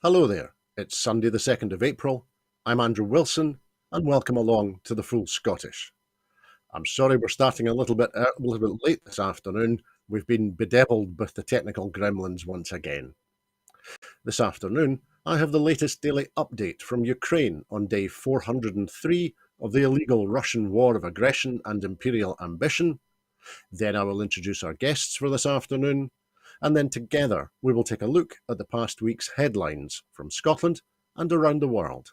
Hello there, it's Sunday the 2nd of April. I'm Andrew Wilson, and welcome along to the Full Scottish. I'm sorry we're starting a little bit late this afternoon. We've been bedeviled with the technical gremlins once again. This afternoon, I have the latest daily update from Ukraine on day 403 of the illegal Russian war of aggression and imperial ambition. Then I will introduce our guests for this afternoon, and then together we will take a look at the past week's headlines from Scotland and around the world.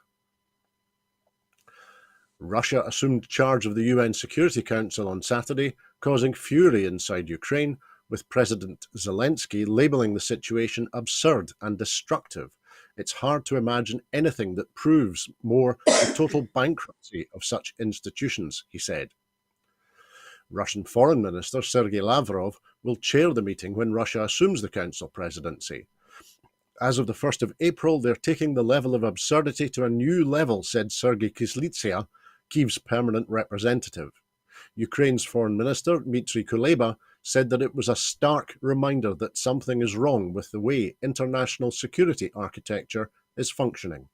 Russia assumed charge of the UN Security Council on Saturday, causing fury inside Ukraine, with President Zelensky labelling the situation absurd and destructive. It's hard to imagine anything that proves more the total bankruptcy of such institutions, he said. Russian Foreign Minister Sergei Lavrov will chair the meeting when Russia assumes the Council presidency. As of the 1st of April, they're taking the level of absurdity to a new level, said Sergei Kyslytsya, Kyiv's permanent representative. Ukraine's Foreign Minister, Dmitry Kuleba, said that it was a stark reminder that something is wrong with the way international security architecture is functioning.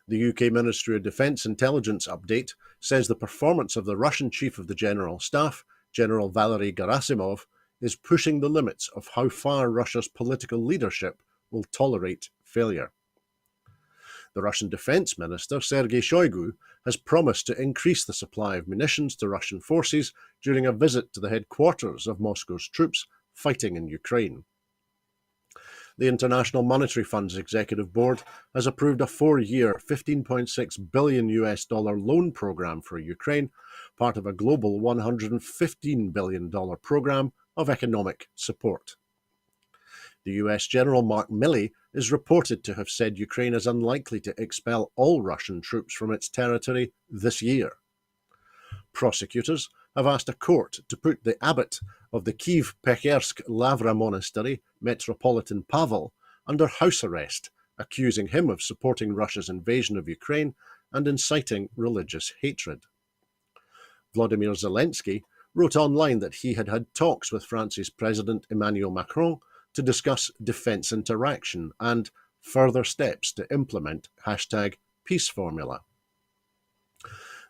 The UK Ministry of Defence intelligence update says the performance of the Russian Chief of the General Staff, General Valery Gerasimov, is pushing the limits of how far Russia's political leadership will tolerate failure. The Russian Defence Minister, Sergei Shoigu, has promised to increase the supply of munitions to Russian forces during a visit to the headquarters of Moscow's troops fighting in Ukraine. The International Monetary Fund's Executive Board has approved a 4-year, $15.6 billion loan program for Ukraine, part of a global $115 billion program of economic support. The US General Mark Milley is reported to have said Ukraine is unlikely to expel all Russian troops from its territory this year. Prosecutors have asked a court to put the abbot of the Kiev-Pekhersk Lavra Monastery, Metropolitan Pavel, under house arrest, accusing him of supporting Russia's invasion of Ukraine and inciting religious hatred. Vladimir Zelensky wrote online that he had had talks with France's President Emmanuel Macron to discuss defence interaction and further steps to implement #peace formula.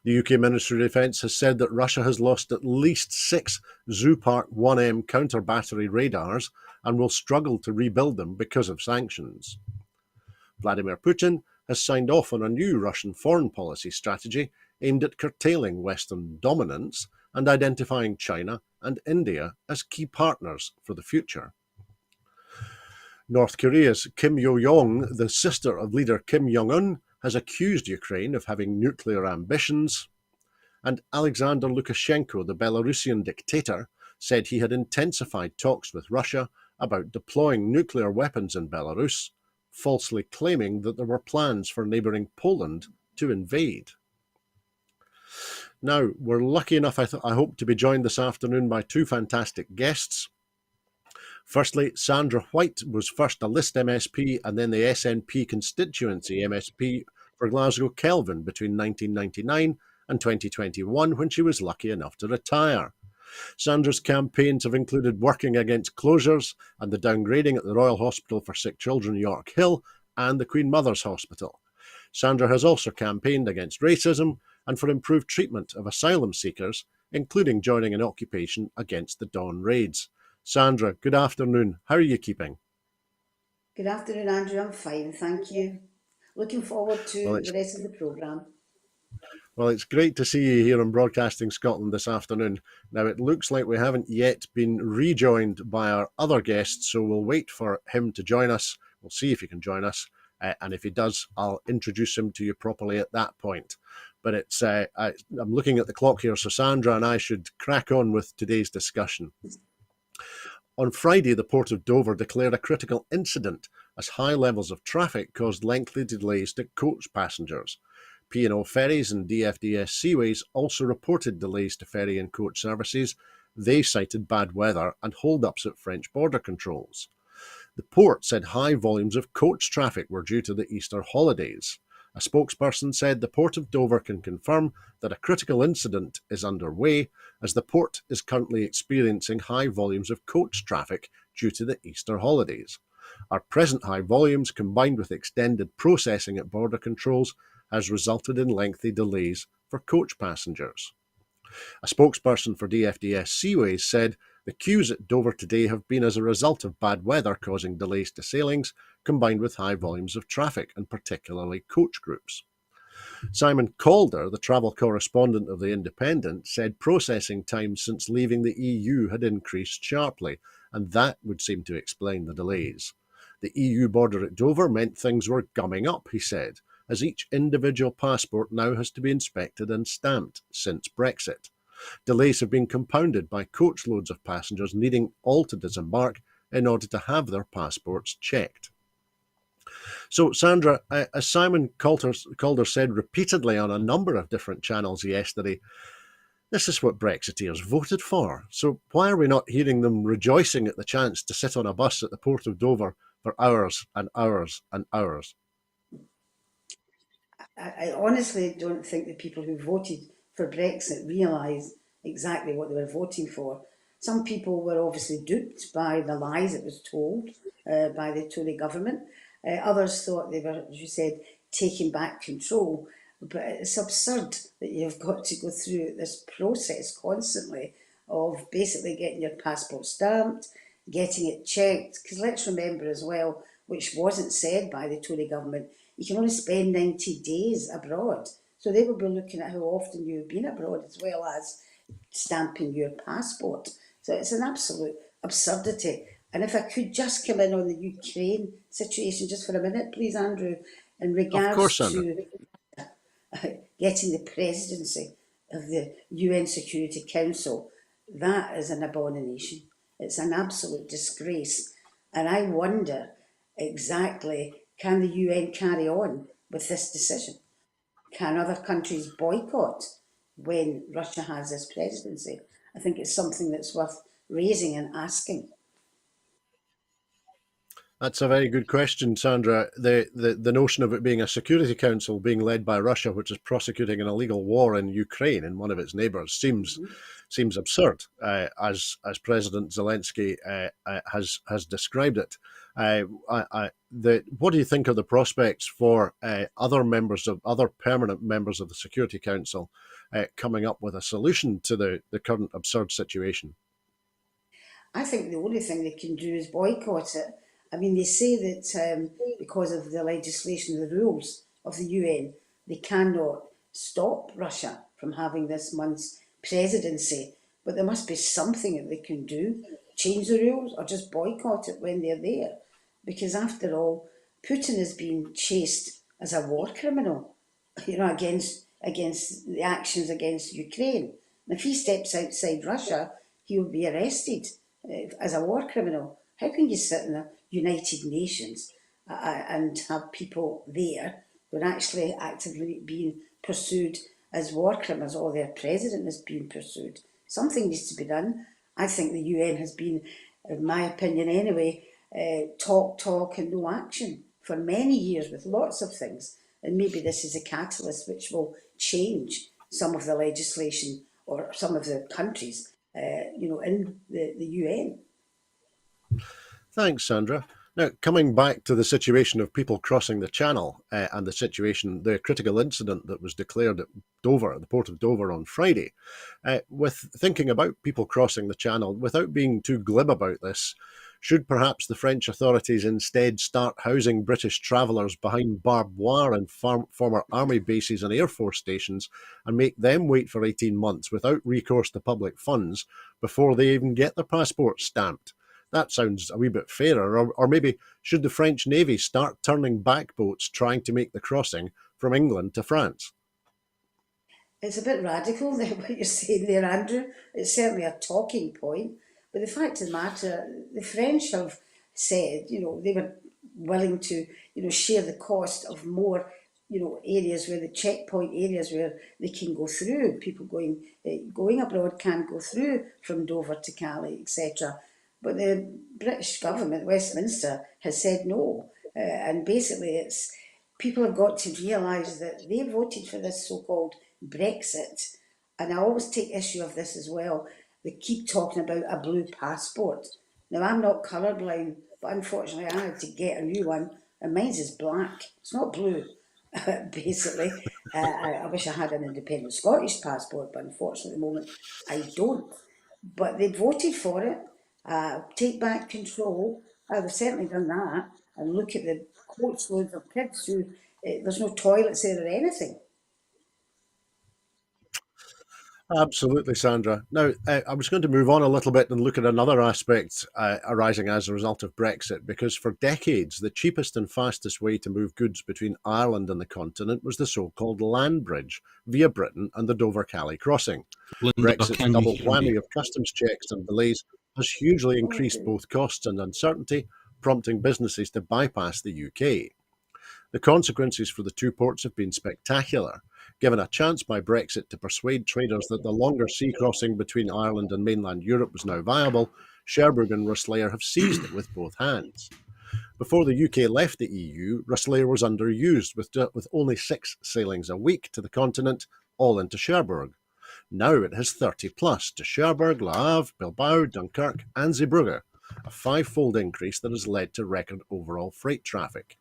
The UK Ministry of Defence has said that Russia has lost at least 6 Zoopark 1M counter-battery radars and will struggle to rebuild them because of sanctions. Vladimir Putin has signed off on a new Russian foreign policy strategy aimed at curtailing Western dominance and identifying China and India as key partners for the future. North Korea's Kim Yo-jong, the sister of leader Kim Jong-un, has accused Ukraine of having nuclear ambitions, and Alexander Lukashenko, the Belarusian dictator, said he had intensified talks with Russia about deploying nuclear weapons in Belarus, falsely claiming that there were plans for neighbouring Poland to invade. Now, we're lucky enough, I hope, to be joined this afternoon by 2 fantastic guests. Firstly, Sandra White was first a List MSP and then the SNP constituency MSP for Glasgow Kelvin between 1999 and 2021, when she was lucky enough to retire. Sandra's campaigns have included working against closures and the downgrading at the Royal Hospital for Sick Children, York Hill, and the Queen Mother's Hospital. Sandra has also campaigned against racism and for improved treatment of asylum seekers, including joining an occupation against the Dawn raids. Sandra, good afternoon. How are you keeping? Good afternoon, Andrew. I'm fine, thank you. Looking forward to the rest of the programme. Well, it's great to see you here on Broadcasting Scotland this afternoon. Now, it looks like we haven't yet been rejoined by our other guest, so we'll wait for him to join us. We'll see if he can join us, and if he does, I'll introduce him to you properly at that point. But I'm looking at the clock here, so Sandra and I should crack on with today's discussion. On Friday, the Port of Dover declared a critical incident as high levels of traffic caused lengthy delays to coach passengers. P&O Ferries and DFDS Seaways also reported delays to ferry and coach services. They cited bad weather and hold-ups at French border controls. The port said high volumes of coach traffic were due to the Easter holidays. A spokesperson said the Port of Dover can confirm that a critical incident is underway, as the port is currently experiencing high volumes of coach traffic due to the Easter holidays. Our present high volumes, combined with extended processing at border controls, has resulted in lengthy delays for coach passengers. A spokesperson for DFDS Seaways said the queues at Dover today have been as a result of bad weather causing delays to sailings, combined with high volumes of traffic, and particularly coach groups. Simon Calder, the travel correspondent of The Independent, said processing times since leaving the EU had increased sharply, and that would seem to explain the delays. The EU border at Dover meant things were gumming up, he said, as each individual passport now has to be inspected and stamped since Brexit. Delays have been compounded by coachloads of passengers needing all to disembark in order to have their passports checked. So, Sandra, as Simon Calder said repeatedly on a number of different channels yesterday, this is what Brexiteers voted for. So, why are we not hearing them rejoicing at the chance to sit on a bus at the port of Dover for hours and hours and hours? I honestly don't think the people who voted for Brexit realise exactly what they were voting for. Some people were obviously duped by the lies it was told by the Tory government. Others thought they were, as you said, taking back control. But it's absurd that you've got to go through this process constantly of basically getting your passport stamped, getting it checked. Because let's remember as well, which wasn't said by the Tory government, you can only spend 90 days abroad. So they will be looking at how often you've been abroad as well as stamping your passport. So it's an absolute absurdity. And if I could just come in on the Ukraine situation just for a minute, please, Andrew, in Of course, regards Sandra. to getting the presidency of the UN Security Council, that is an abomination. It's an absolute disgrace. And I wonder exactly, can the UN carry on with this decision? Can other countries boycott when Russia has this presidency? I think it's something that's worth raising and asking. That's a very good question, Sandra. The notion of it being a Security Council being led by Russia, which is prosecuting an illegal war in Ukraine in one of its neighbours, seems absurd, as President Zelensky has described it. What do you think of the prospects for other permanent members of the Security Council coming up with a solution to the current absurd situation? I think the only thing they can do is boycott it. I mean, they say that because of the legislation, the rules of the UN, they cannot stop Russia from having this month's presidency. But there must be something that they can do, change the rules or just boycott it when they're there. Because after all, Putin is being chased as a war criminal, against the actions against Ukraine. And if he steps outside Russia, he will be arrested as a war criminal. How can you sit in the United Nations and have people there who are actually actively being pursued as war criminals, or their president is being pursued? Something needs to be done. I think the UN has been, in my opinion anyway, talk and no action for many years with lots of things. And maybe this is a catalyst which will change some of the legislation or some of the countries, in the UN. Thanks, Sandra. Now, coming back to the situation of people crossing the Channel and the critical incident that was declared at Dover, the port of Dover on Friday, with thinking about people crossing the Channel, without being too glib about this, should perhaps the French authorities instead start housing British travellers behind barbed wire in former army bases and air force stations and make them wait for 18 months without recourse to public funds before they even get their passports stamped? That sounds a wee bit fairer. Or maybe should the French Navy start turning back boats trying to make the crossing from England to France? It's a bit radical there, what you're saying there, Andrew. It's certainly a talking point. But the fact of the matter, the French have said, they were willing to, share the cost of more, areas where the checkpoint areas where they can go through. People going abroad can go through from Dover to Calais, etc. But the British government, Westminster, has said no. And basically, it's people have got to realise that they voted for this so-called Brexit. And I always take issue of this as well. They keep talking about a blue passport. Now, I'm not colourblind, but unfortunately I had to get a new one, and mine's is black. It's not blue, basically. I wish I had an independent Scottish passport, but unfortunately at the moment I don't. But they voted for it. Take back control. They've certainly done that. And look at the coach loads of kids who there's no toilets there or anything. Absolutely, Sandra. Now, I was going to move on a little bit and look at another aspect arising as a result of Brexit, because for decades, the cheapest and fastest way to move goods between Ireland and the continent was the so-called land bridge via Britain and the Dover-Calais crossing. Linda, Brexit's can you double hear me? whammy of customs checks and delays has hugely Oh, increased both costs and uncertainty, prompting businesses to bypass the UK. The consequences for the two ports have been spectacular. Given a chance by Brexit to persuade traders that the longer sea crossing between Ireland and mainland Europe was now viable, Cherbourg and Rosslare have seized it with both hands. Before the UK left the EU, Rosslare was underused, with only 6 sailings a week to the continent, all into Cherbourg. Now it has 30 plus to Cherbourg, Le Havre, Bilbao, Dunkirk, and Zeebrugge, a 5-fold increase that has led to record overall freight traffic.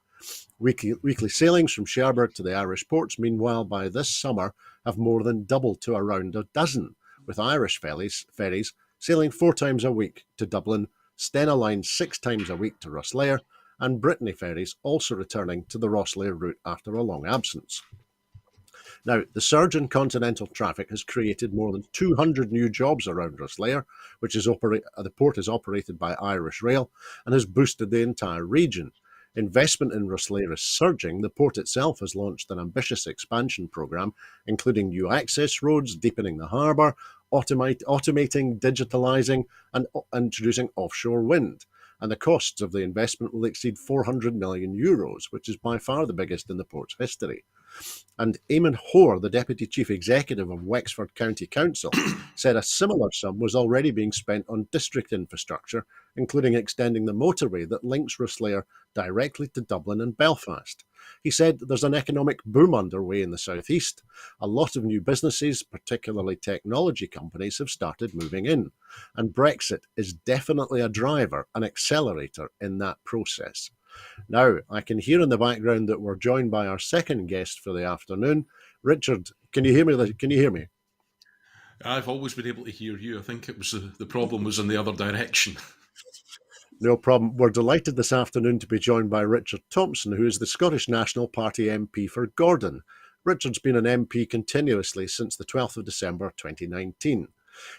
Weekly sailings from Cherbourg to the Irish ports, meanwhile, by this summer have more than doubled to around a dozen, with Irish ferries sailing 4 times a week to Dublin, Stena Line 6 times a week to Rosslare, and Brittany ferries also returning to the Rosslare route after a long absence. Now, the surge in continental traffic has created more than 200 new jobs around Rosslare, the port is operated by Irish Rail, and has boosted the entire region. Investment in Rosslare is surging. The port itself has launched an ambitious expansion programme, including new access roads, deepening the harbour, automating, digitalising, and introducing offshore wind. And the costs of the investment will exceed €400 million, which is by far the biggest in the port's history. And Eamon Hoare, the Deputy Chief Executive of Wexford County Council, said a similar sum was already being spent on district infrastructure, including extending the motorway that links Rosslare directly to Dublin and Belfast. He said there's an economic boom underway in the southeast. A lot of new businesses, particularly technology companies, have started moving in. And Brexit is definitely a driver, an accelerator in that process. Now, I can hear in the background that we're joined by our second guest for the afternoon. Richard, can you hear me? Can you hear me? I've always been able to hear you. I think it was the problem was in the other direction. No problem. We're delighted this afternoon to be joined by Richard Thomson, who is the Scottish National Party MP for Gordon. Richard's been an MP continuously since the 12th of December 2019.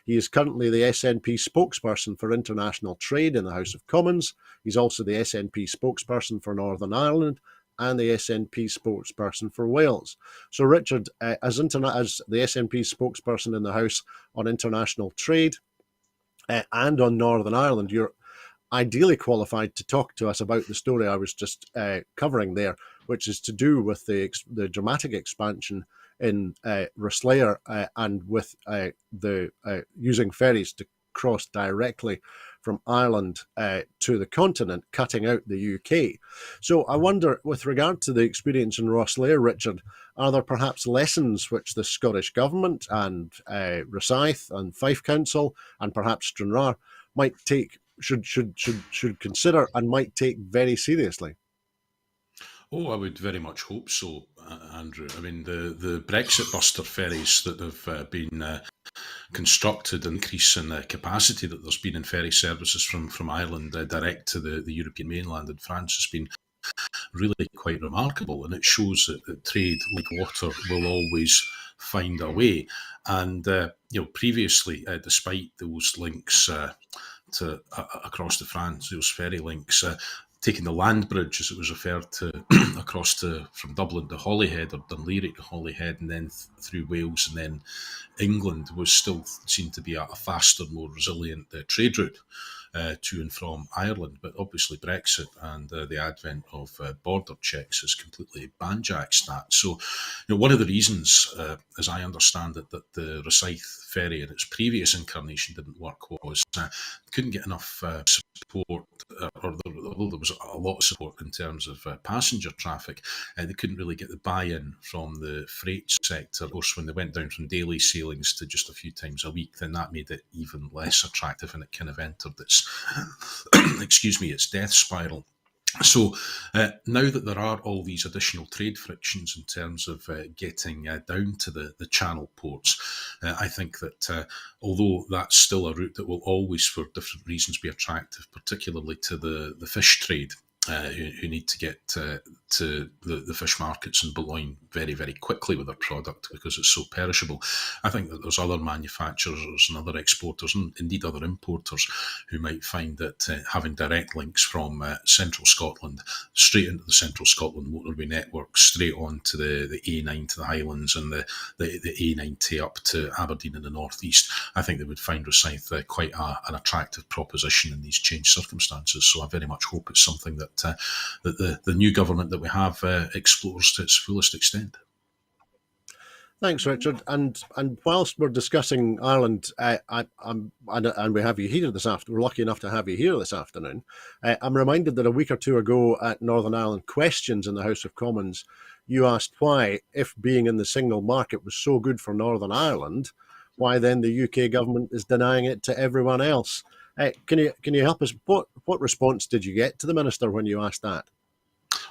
He is currently the SNP spokesperson for international trade in the House of Commons. He's also the SNP spokesperson for Northern Ireland and the SNP spokesperson for Wales. So, Richard, as the SNP spokesperson in the House on international trade and on Northern Ireland, you're ideally qualified to talk to us about the story I was just covering there, which is to do with the dramatic expansion in Rosslare and with the using ferries to cross directly from Ireland to the continent, cutting out the UK. So I wonder, with regard to the experience in Rosslare, Richard, are there perhaps lessons which the Scottish Government and Rosyth and Fife Council and perhaps Stranraer might take should consider and might take very seriously? Oh, I would very much hope so, Andrew. I mean, the Brexit buster ferries that have been constructed, increase in capacity that there's been in ferry services from Ireland direct to the European mainland and France has been really quite remarkable, and it shows that trade, like water, will always find a way. And previously, despite those links to across to France, those ferry links, taking the land bridge, as it was referred to, across to from Dublin to Holyhead or Dunleary to Holyhead, and then through Wales and then England, was still seen to be a faster, more resilient trade route to and from Ireland. But obviously Brexit and the advent of border checks has completely banjaxed that. So, one of the reasons, as I understand it, that the Rosyth ferry in its previous incarnation didn't work was couldn't get enough support, although there was a lot of support in terms of passenger traffic, they couldn't really get the buy-in from the freight sector. Of course, when they went down from daily sailings to just a few times a week, then that made it even less attractive, and it kind of entered its, its death spiral. So now that there are all these additional trade frictions in terms of getting down to the channel ports, I think that although that's still a route that will always, for different reasons, be attractive, particularly to the fish trade, who need to get to the fish markets in Boulogne very, very quickly with their product because it's so perishable. I think that there's other manufacturers and other exporters and indeed other importers who might find that having direct links from central Scotland straight into the central Scotland motorway network, straight on to the A9 to the Highlands and the A90 up to Aberdeen in the northeast, I think they would find Rosyth quite an attractive proposition in these changed circumstances. So I very much hope it's something that the new government that we have explores to its fullest extent. Thanks, Richard. And whilst we're discussing Ireland, and we have you here this afternoon, we're lucky enough to have you here this afternoon. I'm reminded that a week or two ago at Northern Ireland Questions in the House of Commons, you asked why, if being in the single market was so good for Northern Ireland, why then the UK government is denying it to everyone else. Can you help us? What response did you get to the minister when you asked that?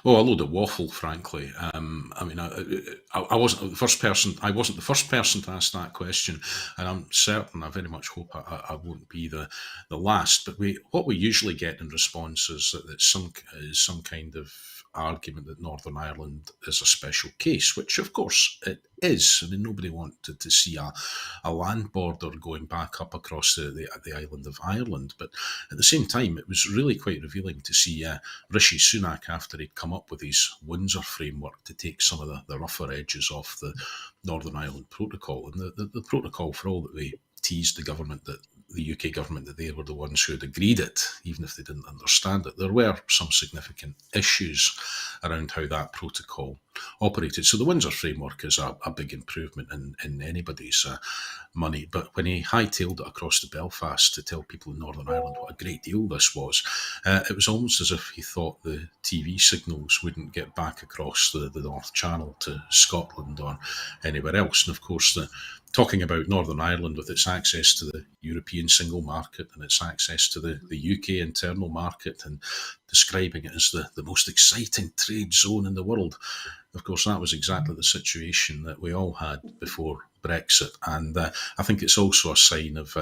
Oh, a load of waffle, frankly. I mean, I wasn't the first person. I wasn't the first person to ask that question, and I'm certain. I very much hope I won't be the last. But what we usually get in response is that it's some kind of argument that Northern Ireland is a special case, which of course it is. I mean, nobody wanted to see a land border going back up across the island of Ireland. But at the same time, it was really quite revealing to see Rishi Sunak, after he'd come up with his Windsor framework to take some of the rougher edges off the Northern Ireland Protocol. And the protocol, for all that they teased the UK government that they were the ones who had agreed it, even if they didn't understand it. There were some significant issues around how that protocol operated. So the Windsor framework is a big improvement in anybody's money. But when he hightailed it across to Belfast to tell people in Northern Ireland what a great deal this was, it was almost as if he thought the TV signals wouldn't get back across the North Channel to Scotland or anywhere else. And of course, talking about Northern Ireland with its access to the European single market and its access to the UK internal market and describing it as the most exciting trade zone in the world. Of course, that was exactly the situation that we all had before Brexit. And I think it's also a sign of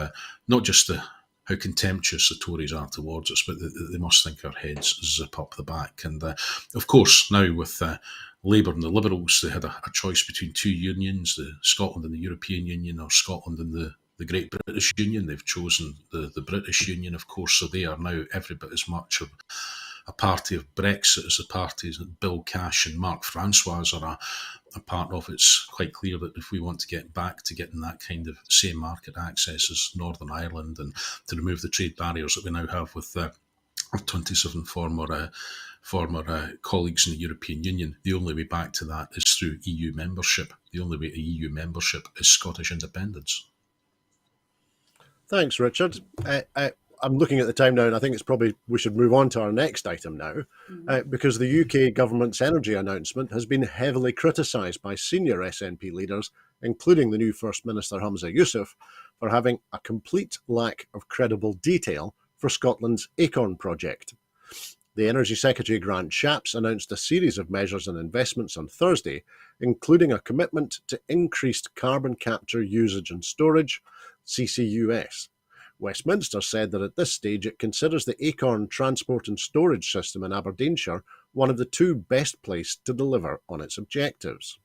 not just how contemptuous the Tories are towards us, but they must think our heads zip up the back. And of course, now with Labour and the Liberals, they had a choice between two unions, the Scotland and the European Union, or Scotland and the Great British Union. They've chosen the British Union, of course, so they are now every bit as much of a party of Brexit as the parties that Bill Cash and Mark Francois are a part of. It's quite clear that if we want to get back to getting that kind of same market access as Northern Ireland and to remove the trade barriers that we now have with our 27 former colleagues in the European Union, the only way back to that is through EU membership. The only way to EU membership is Scottish independence. Thanks, Richard. I'm looking at the time now, and I think it's probably we should move on to our next item now, because the UK government's energy announcement has been heavily criticised by senior SNP leaders, including the new First Minister Humza Yousaf, for having a complete lack of credible detail for Scotland's Acorn project. The Energy Secretary Grant Shapps announced a series of measures and investments on Thursday, including a commitment to increased carbon capture, usage and storage, CCUS. Westminster said that at this stage it considers the Acorn transport and storage system in Aberdeenshire one of the two best placed to deliver on its objectives.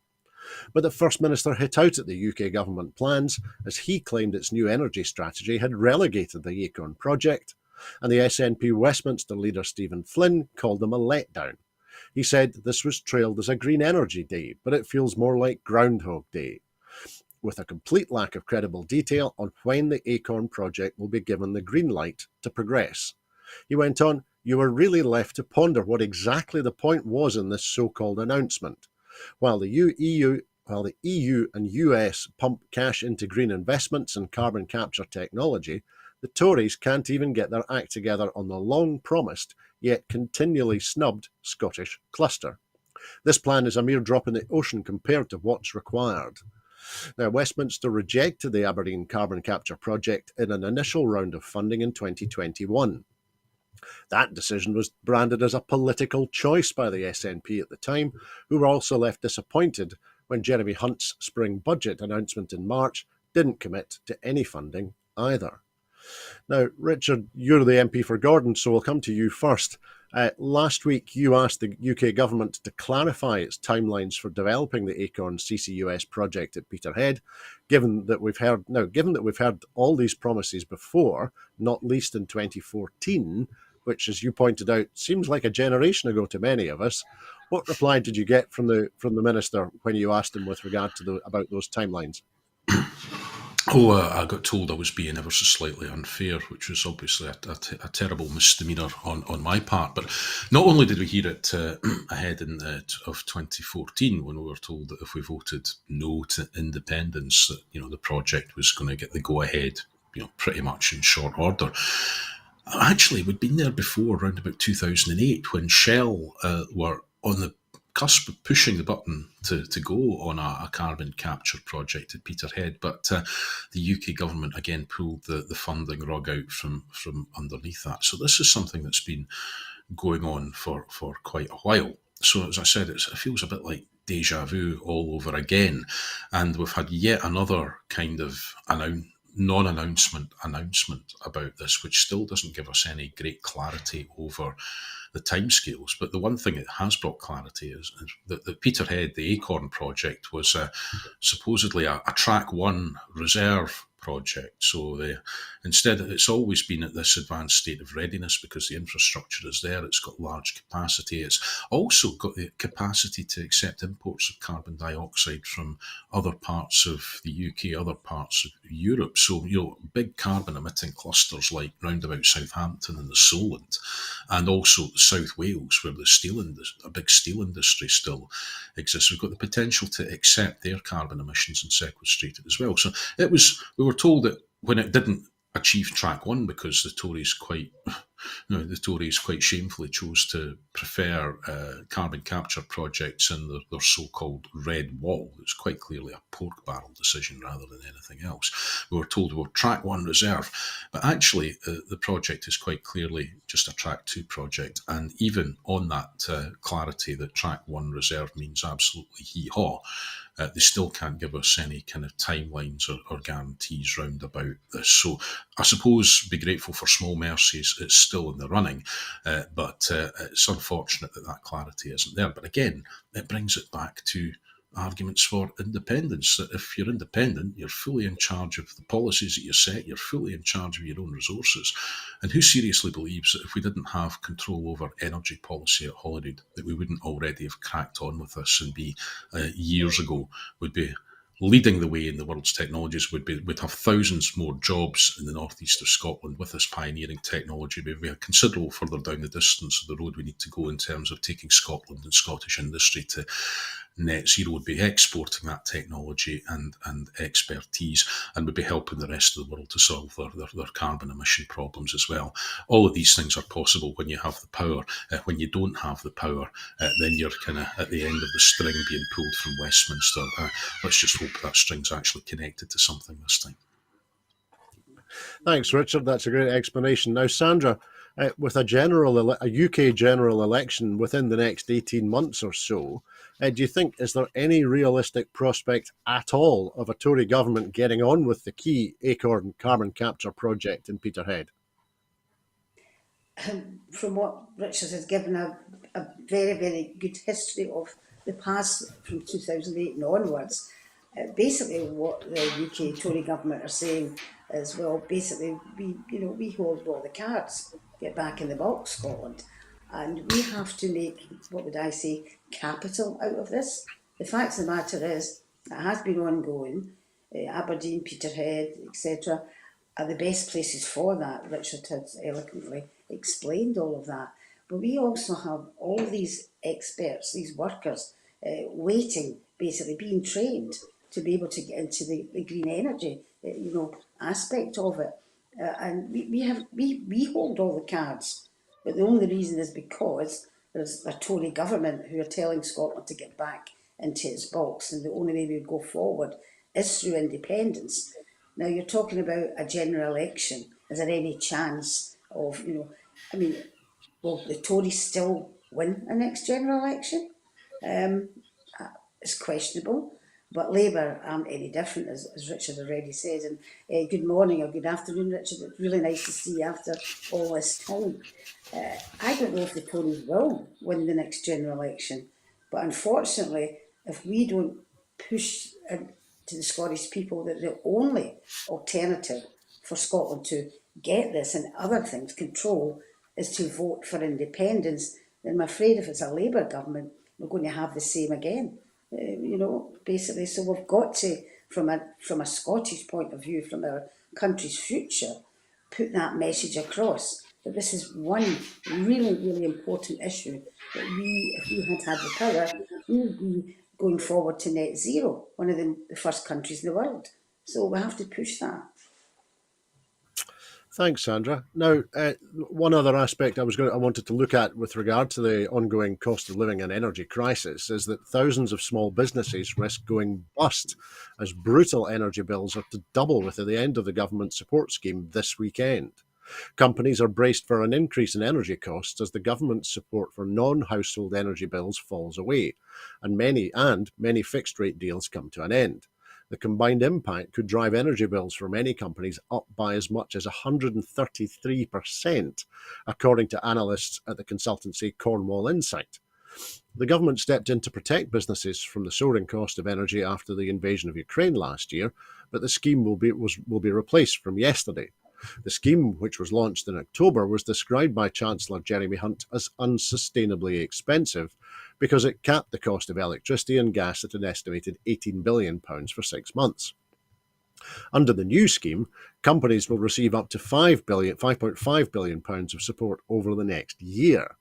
But the First Minister hit out at the UK government plans as he claimed its new energy strategy had relegated the Acorn project, and the SNP Westminster leader Stephen Flynn called them a letdown. He said this was trailed as a Green Energy Day, but it feels more like Groundhog Day, with a complete lack of credible detail on when the Acorn project will be given the green light to progress. He went on, "You were really left to ponder what exactly the point was in this so-called announcement. While the EU while the EU and US pump cash into green investments and carbon capture technology, the Tories can't even get their act together on the long-promised, yet continually snubbed Scottish cluster. This plan is a mere drop in the ocean compared to what's required. Now, Westminster rejected the Aberdeen carbon capture project in an initial round of funding in 2021. That decision was branded as a political choice by the SNP at the time, who were also left disappointed when Jeremy Hunt's spring budget announcement in March didn't commit to any funding either. Now, Richard, you're the MP for Gordon, so we'll come to you first. Last week, you asked the UK government to clarify its timelines for developing the Acorn CCUS project at Peterhead, given that we've heard all these promises before, not least in 2014, which, as you pointed out, seems like a generation ago to many of us. What reply did you get from the minister when you asked him with regard to about those timelines? I got told I was being ever so slightly unfair, which was obviously a terrible misdemeanour on my part. But not only did we hear it ahead of 2014, when we were told that if we voted no to independence, that the project was going to get the go-ahead, pretty much in short order. Actually, we'd been there before, around about 2008, when Shell were on the cusp of pushing the button to go on a carbon capture project at Peterhead, but the UK government again pulled the funding rug out from underneath that. So this is something that's been going on for quite a while. So as I said, it feels a bit like deja vu all over again. And we've had yet another kind of non-announcement announcement about this, which still doesn't give us any great clarity over the timescales. But the one thing it has brought clarity is that the Peterhead, the Acorn project, was supposedly a Track 1 reserve project. So instead, it's always been at this advanced state of readiness because the infrastructure is there. It's got large capacity. It's also got the capacity to accept imports of carbon dioxide from other parts of the UK, other parts of Europe. So, big carbon emitting clusters like round about Southampton and the Solent, and also South Wales, where a big steel industry still exists. We've got the potential to accept their carbon emissions and sequestrate it as well. So we were told that when it didn't achieve Track 1, because the Tories quite shamefully chose to prefer carbon capture projects in their so-called red wall. It's quite clearly a pork barrel decision rather than anything else. We were told we were Track 1 reserve, but actually the project is quite clearly just a Track 2 project. And even on that clarity that Track 1 reserve means absolutely hee-haw, they still can't give us any kind of timelines or guarantees round about this. So I suppose be grateful for small mercies. It's still in the running, but it's unfortunate that clarity isn't there. But again, it brings it back to arguments for independence, that if you're independent, you're fully in charge of the policies that you set, you're fully in charge of your own resources. And who seriously believes that if we didn't have control over energy policy at Holyrood, that we wouldn't already have cracked on with this and be years ago would be leading the way in the world's technologies, would have thousands more jobs in the northeast of Scotland with this pioneering technology. We'd be considerable further down the distance of the road we need to go in terms of taking Scotland and Scottish industry to net zero. Would be exporting that technology and expertise, and would be helping the rest of the world to solve their carbon emission problems as well. All of these things are possible when you have the power. When you don't have the power, then you're kind of at the end of the string being pulled from Westminster. Let's just hope that string's actually connected to something this time. Thanks, Richard. That's a great explanation. Now, Sandra, with a UK general election within the next 18 months or so, do you think, is there any realistic prospect at all of a Tory government getting on with the key Acorn carbon capture project in Peterhead? From what Richard has given a very, very good history of the past from 2008 and onwards, basically what the UK Tory government are saying is, well, basically we hold all the cards, get back in the box, Scotland, and we have to make, what would I say, capital out of this. The fact of the matter is, it has been ongoing. Aberdeen, Peterhead, etc. are the best places for that. Richard has eloquently explained all of that. But we also have all these experts, these workers, waiting basically being trained to be able to get into the green energy, aspect of it. And we hold all the cards, but the only reason is because there's a Tory government who are telling Scotland to get back into its box, and the only way we would go forward is through independence. Now you're talking about a general election. Is there any chance of, I mean, will the Tories still win a next general election? It's questionable. But Labour aren't any different, as Richard already said. And good morning or good afternoon, Richard. It's really nice to see you after all this time. I don't know if the Tories will win the next general election, but unfortunately, if we don't push to the Scottish people that the only alternative for Scotland to get this and other things control is to vote for independence, then I'm afraid if it's a Labour government, we're going to have the same again. Basically, so we've got to, from a Scottish point of view, from our country's future, put that message across that this is one really, really important issue that we, if we had the power, we would be going forward to net zero, one of the first countries in the world. So we have to push that. Thanks, Sandra. Now, one other aspect I wanted to look at with regard to the ongoing cost of living and energy crisis is that thousands of small businesses risk going bust as brutal energy bills are to double with the end of the government support scheme this weekend. Companies are braced for an increase in energy costs as the government's support for non-household energy bills falls away, and many fixed-rate deals come to an end. The combined impact could drive energy bills for many companies up by as much as 133%, according to analysts at the consultancy Cornwall Insight. The government stepped in to protect businesses from the soaring cost of energy after the invasion of Ukraine last year, but the scheme will be replaced from yesterday. The scheme, which was launched in October, was described by Chancellor Jeremy Hunt as unsustainably expensive because it capped the cost of electricity and gas at an estimated £18 billion for 6 months. Under the new scheme, companies will receive up to £5.5 billion of support over the next year.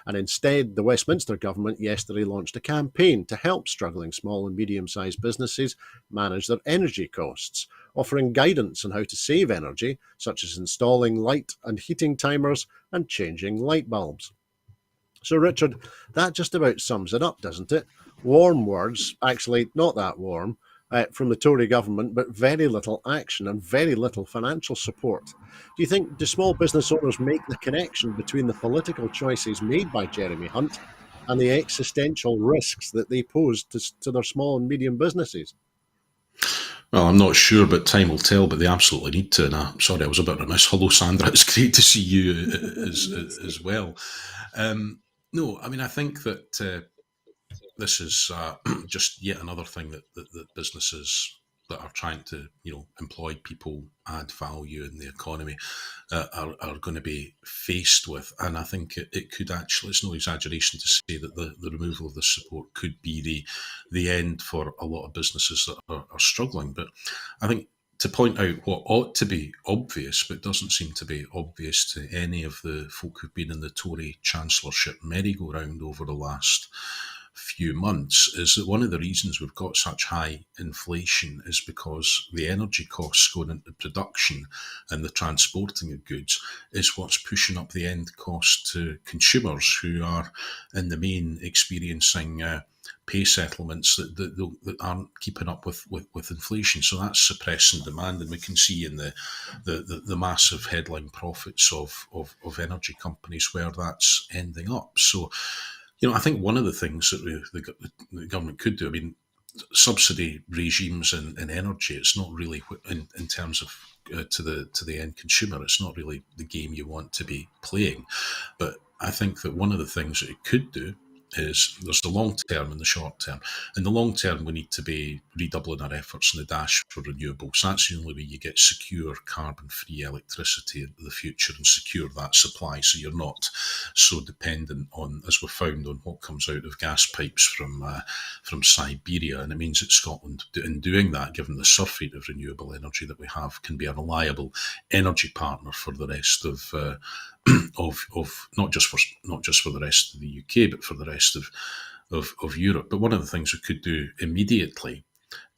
And instead, the Westminster government yesterday launched a campaign to help struggling small and medium-sized businesses manage their energy costs, offering guidance on how to save energy, such as installing light and heating timers and changing light bulbs. So, Richard, that just about sums it up, doesn't it? Warm words, actually not that warm, from the Tory government, but very little action and very little financial support. Do small business owners make the connection between the political choices made by Jeremy Hunt and the existential risks that they pose to their small and medium businesses? Well, I'm not sure, but time will tell. But they absolutely need to. And I'm sorry, I was a bit remiss. Hello, Sandra. It's great to see you as well. No, I mean, I think that this is just yet another thing that businesses that are trying to, employ people, add value in the economy, are going to be faced with. And I think it could actually, it's no exaggeration to say that the removal of this support could be the end for a lot of businesses that are struggling. But I think to point out what ought to be obvious, but doesn't seem to be obvious to any of the folk who've been in the Tory chancellorship merry-go-round over the last few months, is that one of the reasons we've got such high inflation is because the energy costs going into production and the transporting of goods is what's pushing up the end cost to consumers, who are in the main experiencing pay settlements that aren't keeping up with inflation. So that's suppressing demand, and we can see in the massive headline profits of energy companies where that's ending up. So, I think one of the things that the government could do, I mean, subsidy regimes in energy, it's not really, in terms of to the end consumer, it's not really the game you want to be playing. But I think that one of the things that it could do is, there's the long term and the short term. In the long term, we need to be redoubling our efforts in the dash for renewables. That's the only way you get secure carbon-free electricity into the future and secure that supply, so you're not so dependent on, as we've found, on what comes out of gas pipes from Siberia. And it means that Scotland, in doing that, given the surfeit of renewable energy that we have, can be a reliable energy partner for the rest of not just for the rest of the UK, but for the rest of of Europe. But one of the things we could do immediately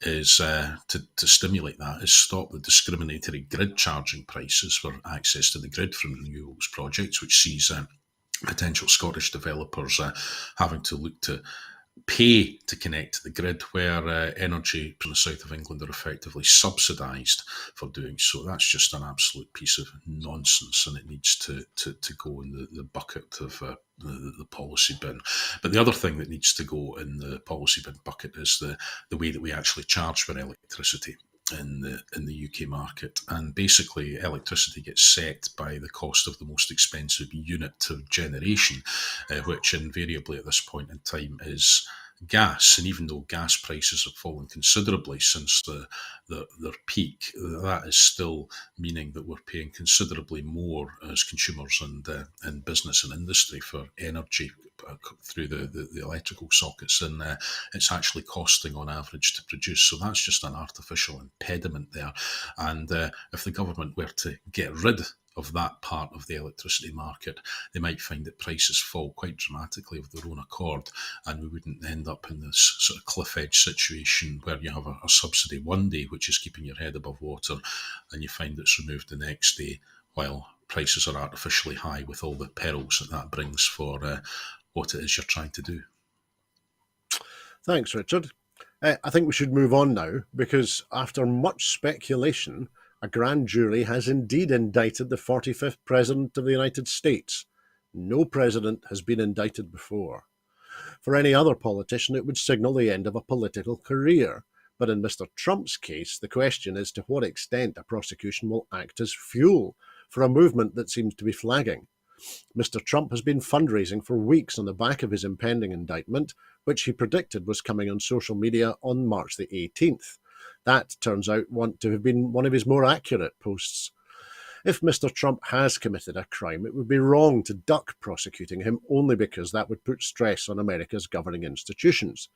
is to stimulate that is stop the discriminatory grid charging prices for access to the grid from renewables projects, which sees potential Scottish developers having to look to pay to connect to the grid, where energy from the south of England are effectively subsidised for doing so. That's just an absolute piece of nonsense, and it needs to go in the bucket of the policy bin. But the other thing that needs to go in the policy bin bucket is the way that we actually charge for electricity in the UK market. And basically, electricity gets set by the cost of the most expensive unit of generation, which invariably at this point in time is gas. And even though gas prices have fallen considerably since their peak, that is still meaning that we're paying considerably more as consumers and business and industry for energy through the electrical sockets than it's actually costing on average to produce. So that's just an artificial impediment there. And if the government were to get rid of that part of the electricity market, they might find that prices fall quite dramatically of their own accord, and we wouldn't end up in this sort of cliff edge situation where you have a subsidy one day which is keeping your head above water, and you find it's removed the next day while prices are artificially high, with all the perils that brings for what it is you're trying to do. Thanks, Richard. I think we should move on now, because after much speculation, a grand jury has indeed indicted the 45th President of the United States. No president has been indicted before. For any other politician, it would signal the end of a political career. But in Mr. Trump's case, the question is to what extent a prosecution will act as fuel for a movement that seems to be flagging. Mr. Trump has been fundraising for weeks on the back of his impending indictment, which he predicted was coming on social media on March the 18th. That turns out to have been one of his more accurate posts. If Mr. Trump has committed a crime, it would be wrong to duck prosecuting him only because that would put stress on America's governing institutions.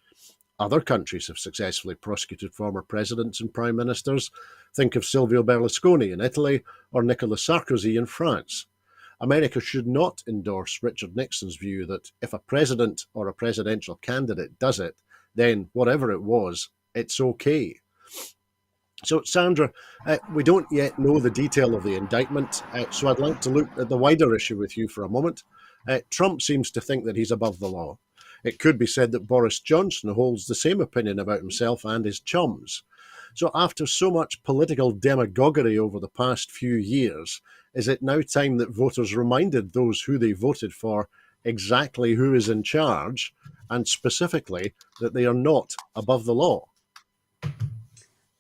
Other countries have successfully prosecuted former presidents and prime ministers. Think of Silvio Berlusconi in Italy or Nicolas Sarkozy in France. America should not endorse Richard Nixon's view that if a president or a presidential candidate does it, then whatever it was, it's okay. So, Sandra, we don't yet know the detail of the indictment, so I'd like to look at the wider issue with you for a moment. Trump seems to think that he's above the law. It could be said that Boris Johnson holds the same opinion about himself and his chums. So after so much political demagoguery over the past few years, is it now time that voters reminded those who they voted for exactly who is in charge, and specifically that they are not above the law?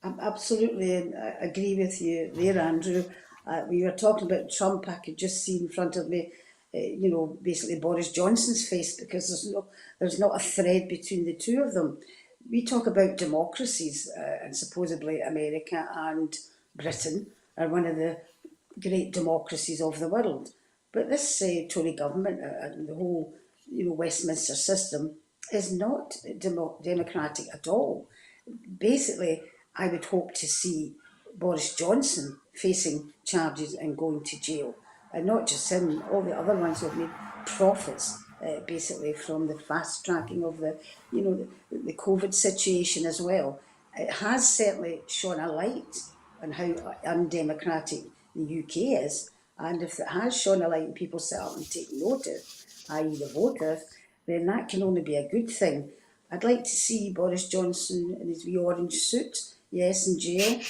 I absolutely agree with you there, Andrew. When you were talking about Trump, I could just see in front of me, basically Boris Johnson's face, because there's not a thread between the two of them. We talk about democracies, and supposedly America and Britain are one of the great democracies of the world. But this Tory government and the whole, Westminster system is not democratic at all. Basically, I would hope to see Boris Johnson facing charges and going to jail. And not just him, all the other ones who have made profits, basically, from the fast tracking of the COVID situation as well. It has certainly shone a light on how undemocratic the UK is. And if it has shone a light and people sit up and take notice, i.e. the voters, then that can only be a good thing. I'd like to see Boris Johnson in his wee orange suit, yes, in jail.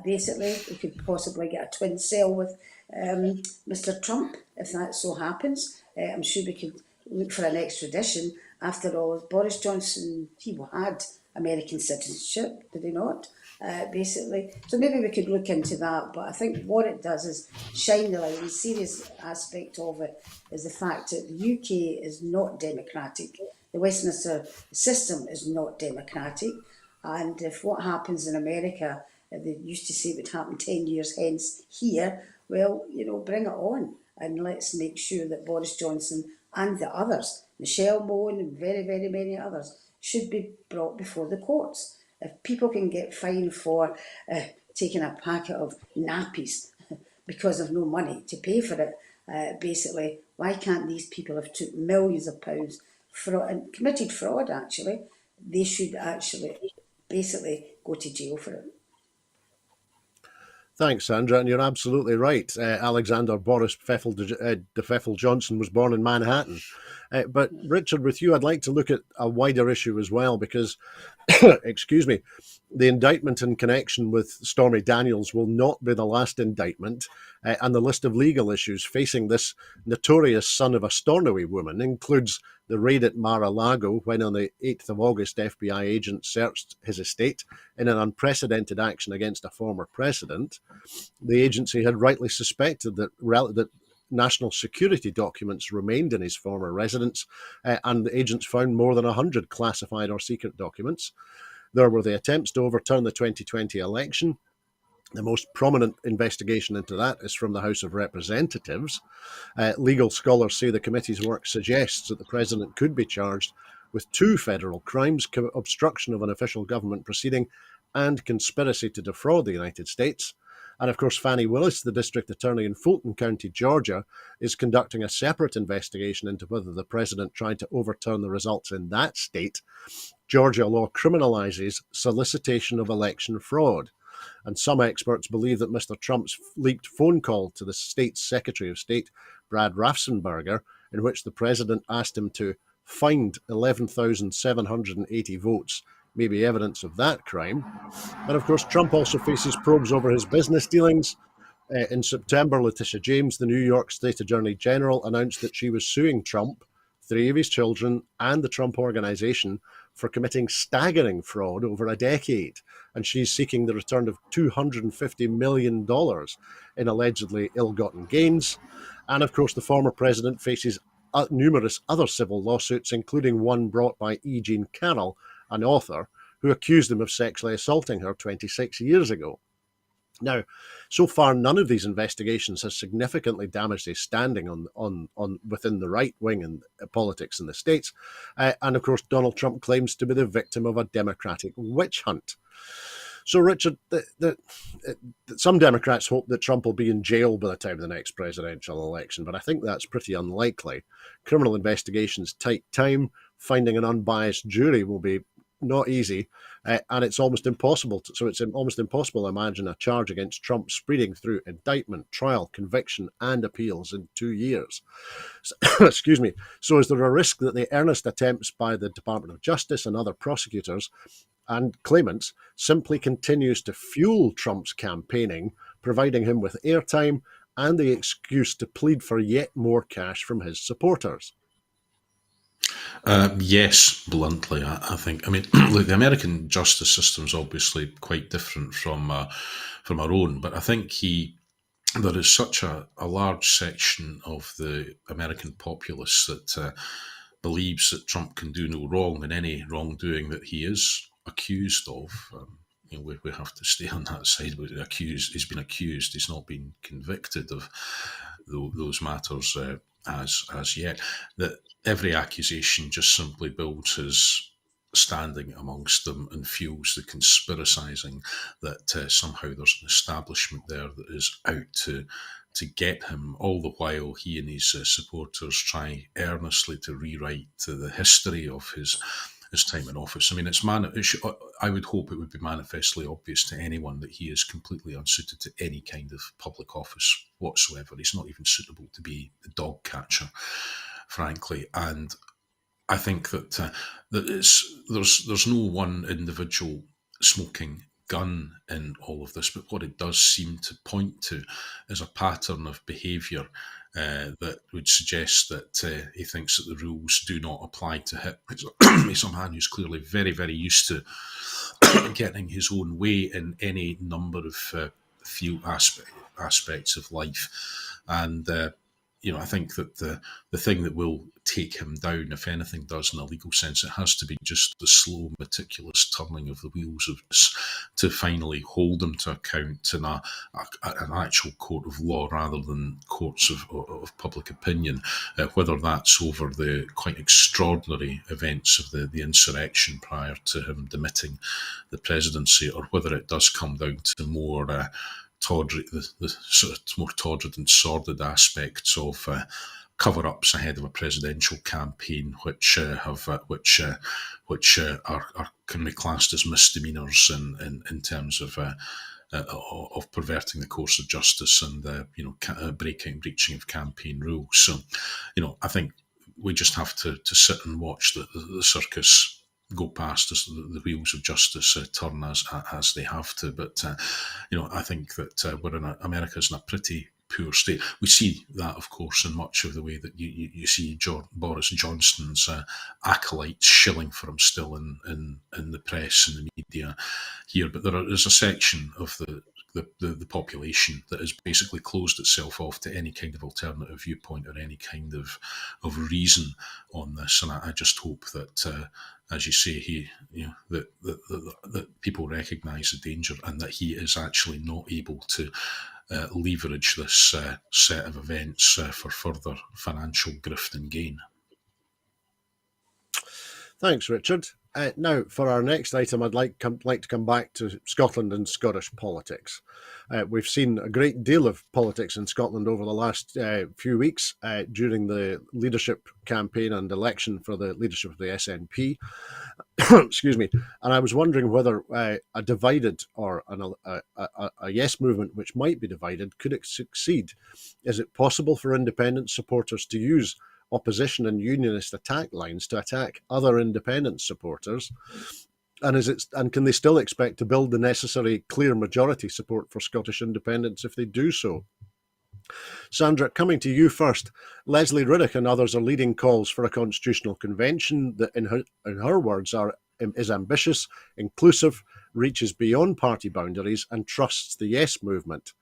Basically, we could possibly get a twin cell with Mr. Trump, if that so happens. I'm sure we could look for an extradition. After all, Boris Johnson, he had American citizenship, did he not? Basically. So maybe we could look into that. But I think what it does is shine the light. The serious aspect of it is the fact that the UK is not democratic. The Westminster system is not democratic. And if what happens in America, they used to say it would happen 10 years hence here, well, bring it on. And let's make sure that Boris Johnson and the others, Michelle Mone and very, very many others, should be brought before the courts. If people can get fined for taking a packet of nappies because of no money to pay for it, basically, why can't these people have took millions of pounds fraud, committed fraud actually, they should actually basically go to jail for it. Thanks, Sandra, and you're absolutely right. Alexander Boris de Pfeffel Johnson was born in Manhattan. But Richard, with you, I'd like to look at a wider issue as well, because, excuse me, the indictment in connection with Stormy Daniels will not be the last indictment, and the list of legal issues facing this notorious son of a Stornoway woman includes the raid at Mar-a-Lago when on the 8th of August FBI agents searched his estate in an unprecedented action against a former president. The agency had rightly suspected that national security documents remained in his former residence, and the agents found more than 100 classified or secret documents. There were the attempts to overturn the 2020 election. The most prominent investigation into that is from the House of Representatives. Legal scholars say the committee's work suggests that the president could be charged with 2 federal crimes: obstruction of an official government proceeding and conspiracy to defraud the United States. And of course, Fannie Willis, the district attorney in Fulton County, Georgia, is conducting a separate investigation into whether the president tried to overturn the results in that state. Georgia law criminalizes solicitation of election fraud. And some experts believe that Mr. Trump's leaked phone call to the state's Secretary of State, Brad Raffensperger, in which the president asked him to find 11,780 votes, may be evidence of that crime. And of course, Trump also faces probes over his business dealings. In September, Letitia James, the New York State Attorney General, announced that she was suing Trump, 3 of his children, and the Trump Organization for committing staggering fraud over a decade. And she's seeking the return of $250 million in allegedly ill-gotten gains. And of course, the former president faces numerous other civil lawsuits, including one brought by E. Jean Carroll, an author, who accused him of sexually assaulting her 26 years ago. Now, so far, none of these investigations has significantly damaged his standing on within the right wing and politics in the States. And of course, Donald Trump claims to be the victim of a Democratic witch hunt. So, Richard, some Democrats hope that Trump will be in jail by the time of the next presidential election, but I think that's pretty unlikely. Criminal investigations take time. Finding an unbiased jury will be not easy, and it's almost impossible. It's almost impossible to imagine a charge against Trump speeding through indictment, trial, conviction, and appeals in 2 years. Excuse me. So is there a risk that the earnest attempts by the Department of Justice and other prosecutors and claimants simply continues to fuel Trump's campaigning, providing him with airtime and the excuse to plead for yet more cash from his supporters? Yes, bluntly, I think. I mean, look, the American justice system is obviously quite different from our own, but I think there is such a large section of the American populace that believes that Trump can do no wrong in any wrongdoing that he is accused of. We have to stay on that side. He's been accused. He's not been convicted of those matters as yet. That every accusation just simply builds his standing amongst them and fuels the conspiracizing that somehow there's an establishment there that is out to get him, all the while he and his supporters try earnestly to rewrite the history of his time in office. I mean, I would hope it would be manifestly obvious to anyone that he is completely unsuited to any kind of public office whatsoever. He's not even suitable to be the dog catcher, frankly. And I think that there's no one individual smoking gun in all of this, but what it does seem to point to is a pattern of behaviour that would suggest that he thinks that the rules do not apply to him. He's a man who's clearly very, very used to getting his own way in any number of few aspects of life. And I think that the thing that will take him down, if anything does in a legal sense, it has to be just the slow, meticulous turning of the wheels of this to finally hold him to account in an actual court of law rather than courts of public opinion, whether that's over the quite extraordinary events of the insurrection prior to him demitting the presidency, or whether it does come down to more the sort of more torrid and sordid aspects of cover-ups ahead of a presidential campaign, which can be classed as misdemeanours in terms of perverting the course of justice and breaching of campaign rules. So, I think we just have to sit and watch the circus go past as the wheels of justice turn as they have to. But I think that America's in a pretty poor state. We see that, of course, in much of the way that you see Boris Johnson's acolytes shilling for him still in the press and the media here. But there's a section of the population that has basically closed itself off to any kind of alternative viewpoint or any kind of reason on this. And I just hope that, as you say, that people recognise the danger and that he is actually not able to leverage this set of events for further financial grift and gain. Thanks, Richard. Now, for our next item, I'd like to come back to Scotland and Scottish politics. We've seen a great deal of politics in Scotland over the last few weeks during the leadership campaign and election for the leadership of the SNP. Excuse me. And I was wondering whether a divided or a yes movement which might be divided, could it succeed? Is it possible for independent supporters to use opposition and unionist attack lines to attack other independent supporters? And can they still expect to build the necessary clear majority support for Scottish independence if they do so? Sandra, coming to you first. Leslie Riddick and others are leading calls for a constitutional convention that, in her words, is ambitious, inclusive, reaches beyond party boundaries and trusts the yes movement.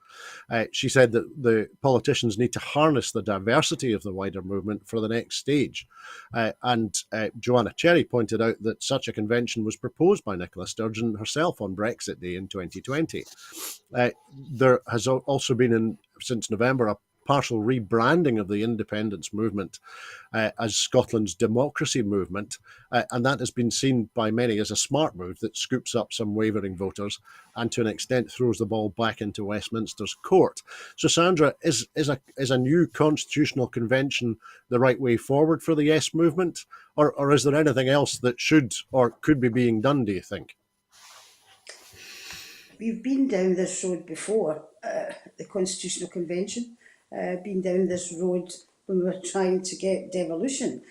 She said that the politicians need to harness the diversity of the wider movement for the next stage. And Joanna Cherry pointed out that such a convention was proposed by Nicola Sturgeon herself on Brexit Day in 2020. There has also been, since November, a partial rebranding of the independence movement as Scotland's democracy movement, and that has been seen by many as a smart move that scoops up some wavering voters and to an extent throws the ball back into Westminster's court. So Sandra, is a new constitutional convention the right way forward for the yes movement, or is there anything else that should or could be being done, do you think? We've been down this road before, the Constitutional Convention, been down this road when we were trying to get devolution.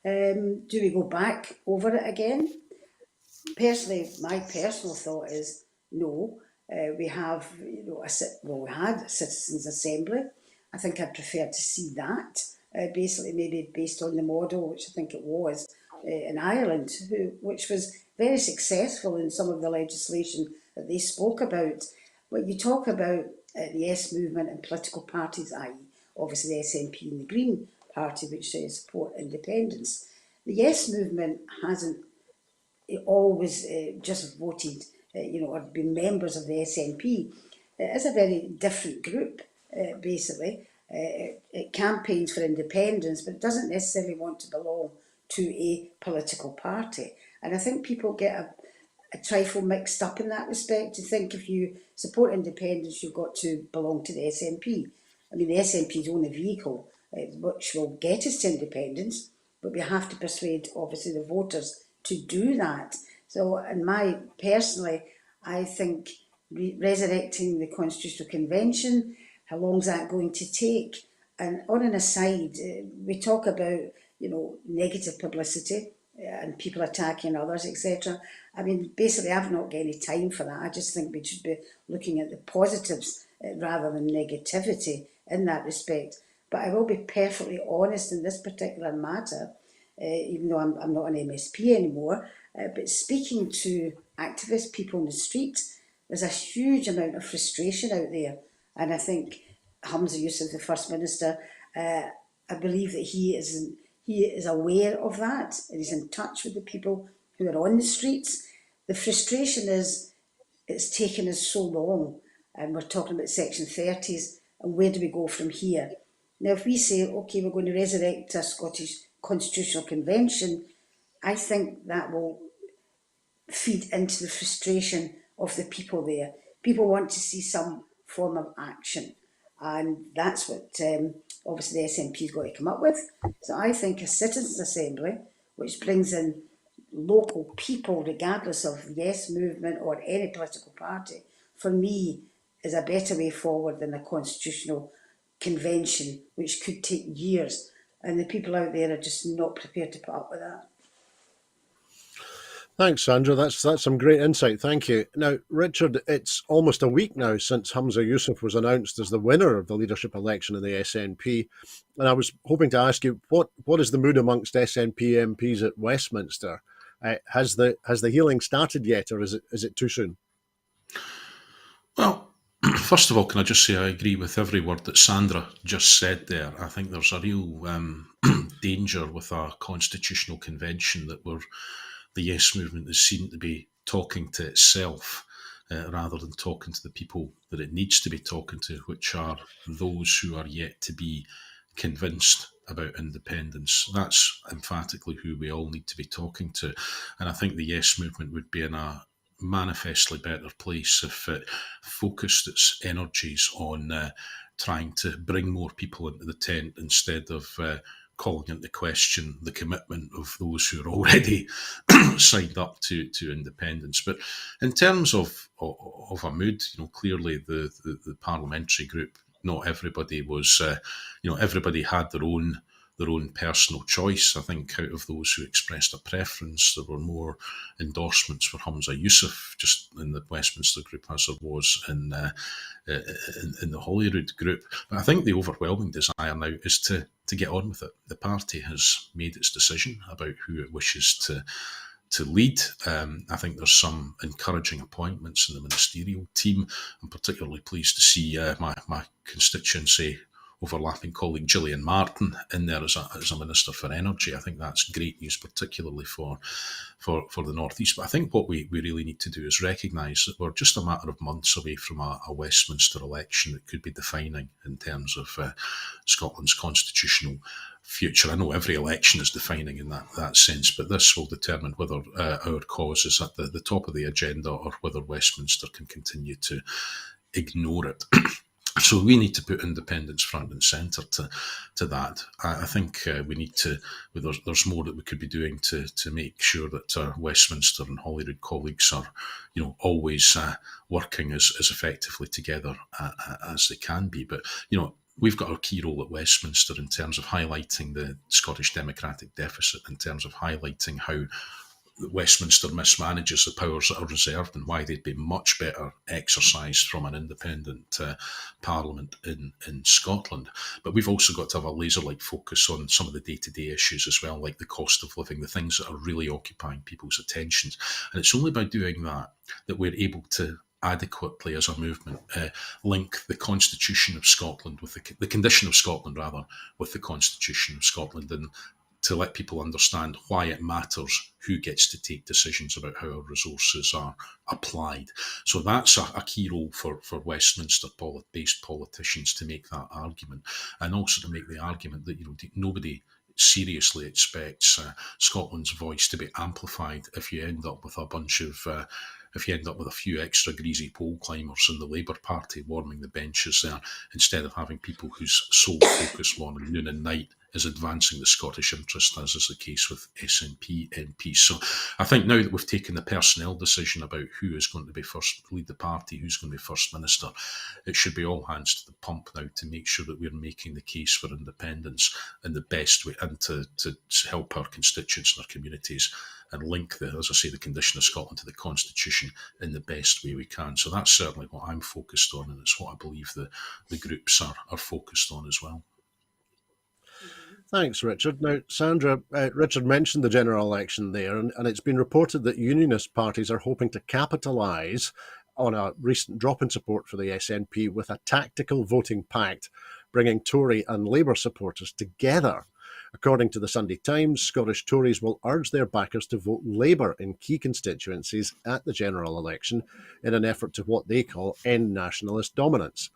Do we go back over it again? Personally, my personal thought is no. We have, we had a citizens' assembly. I think I'd prefer to see that, basically maybe based on the model, which I think it was in Ireland, which was very successful in some of the legislation that they spoke about. When you talk about the Yes movement and political parties, i.e. obviously the SNP and the Green Party, which support independence, the Yes movement hasn't always just voted, or been members of the SNP. It is a very different group, basically. It campaigns for independence, but it doesn't necessarily want to belong to a political party. And I think people get a trifle mixed up in that respect, to think if you support independence, you've got to belong to the SNP. I mean, the SNP is only a vehicle which will get us to independence, but we have to persuade, obviously, the voters to do that. So, personally, I think resurrecting the Constitutional Convention, how long is that going to take? And on an aside, we talk about, negative publicity and people attacking others, etc. I mean, basically, I've not got any time for that. I just think we should be looking at the positives rather than negativity in that respect. But I will be perfectly honest in this particular matter, even though I'm not an MSP anymore, but speaking to activist people in the street, there's a huge amount of frustration out there. And I think Hamza Yusuf, the First Minister, I believe that he is aware of that, and he's in touch with the people who are on the streets. The frustration is it's taken us so long, and we're talking about Section 30s, and where do we go from here? Now, if we say, okay, we're going to resurrect a Scottish Constitutional Convention, I think that will feed into the frustration of the people there. People want to see some form of action. And that's what obviously the SNP's got to come up with. So I think a citizens' assembly, which brings in local people, regardless of the Yes movement or any political party, for me is a better way forward than a constitutional convention, which could take years. And the people out there are just not prepared to put up with that. Thanks, Sandra. That's some great insight. Thank you. Now, Richard, it's almost a week now since Hamza Yousaf was announced as the winner of the leadership election in the SNP, and I was hoping to ask you what is the mood amongst SNP MPs at Westminster? Has the healing started yet, or is it too soon? Well, first of all, can I just say I agree with every word that Sandra just said there. I think there's a real danger with our constitutional convention that the Yes movement is seen to be talking to itself rather than talking to the people that it needs to be talking to, which are those who are yet to be convinced about independence. That's emphatically who we all need to be talking to. And I think the Yes movement would be in a manifestly better place if it focused its energies on trying to bring more people into the tent instead of calling into question the commitment of those who are already signed up to independence. But in terms of a mood, clearly the parliamentary group, not everybody was, everybody had their own personal choice. I think out of those who expressed a preference, there were more endorsements for Hamza Yousaf just in the Westminster group as there was in the Holyrood group. But I think the overwhelming desire now is to get on with it. The party has made its decision about who it wishes to lead. I think there's some encouraging appointments in the ministerial team. I'm particularly pleased to see my constituency overlapping colleague Gillian Martin in there as a Minister for Energy. I think that's great news, particularly for the North East. But I think what we really need to do is recognise that we're just a matter of months away from a Westminster election that could be defining in terms of Scotland's constitutional future. I know every election is defining in that sense, but this will determine whether our cause is at the top of the agenda or whether Westminster can continue to ignore it. So we need to put independence front and centre to that. I think we need to. There's more that we could be doing to make sure that our Westminster and Holyrood colleagues are, always working as effectively together as they can be. But we've got our key role at Westminster in terms of highlighting the Scottish democratic deficit, in terms of highlighting how Westminster mismanages the powers that are reserved and why they'd be much better exercised from an independent parliament in Scotland. But we've also got to have a laser-like focus on some of the day-to-day issues as well, like the cost of living, the things that are really occupying people's attentions. And it's only by doing that we're able to adequately, as a movement, link the Constitution of Scotland with the condition of Scotland, rather, with the Constitution of Scotland, and to let people understand why it matters who gets to take decisions about how our resources are applied. So that's a key role for Westminster-based politicians to make that argument, and also to make the argument that nobody seriously expects Scotland's voice to be amplified if you end up with a few extra greasy pole climbers in the Labour Party warming the benches there, instead of having people whose sole focus morning, noon and night is advancing the Scottish interest, as is the case with SNP MPs. So I think now that we've taken the personnel decision about who is going to be first lead the party, who's going to be First Minister, it should be all hands to the pump now to make sure that we're making the case for independence in the best way, and to help our constituents and our communities and link the condition of Scotland to the Constitution in the best way we can. So that's certainly what I'm focused on, and it's what I believe the groups are focused on as well. Thanks, Richard. Now, Sandra, Richard mentioned the general election there, and it's been reported that unionist parties are hoping to capitalise on a recent drop in support for the SNP with a tactical voting pact, bringing Tory and Labour supporters together. According to the Sunday Times, Scottish Tories will urge their backers to vote Labour in key constituencies at the general election in an effort to what they call end nationalist dominance.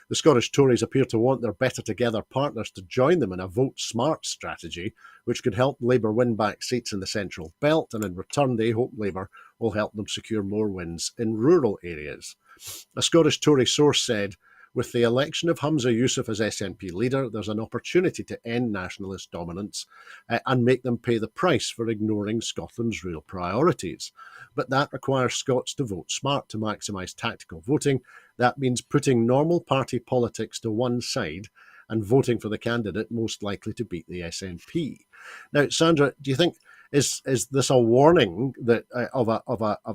The Scottish Tories appear to want their better together partners to join them in a vote smart strategy, which could help Labour win back seats in the Central Belt, and in return they hope Labour will help them secure more wins in rural areas. A Scottish Tory source said, with the election of Humza Yousaf as SNP leader, there's an opportunity to end nationalist dominance and make them pay the price for ignoring Scotland's real priorities. But that requires Scots to vote smart to maximise tactical voting. That means putting normal party politics to one side and voting for the candidate most likely to beat the SNP. Now, Sandra, do you think is this a warning that of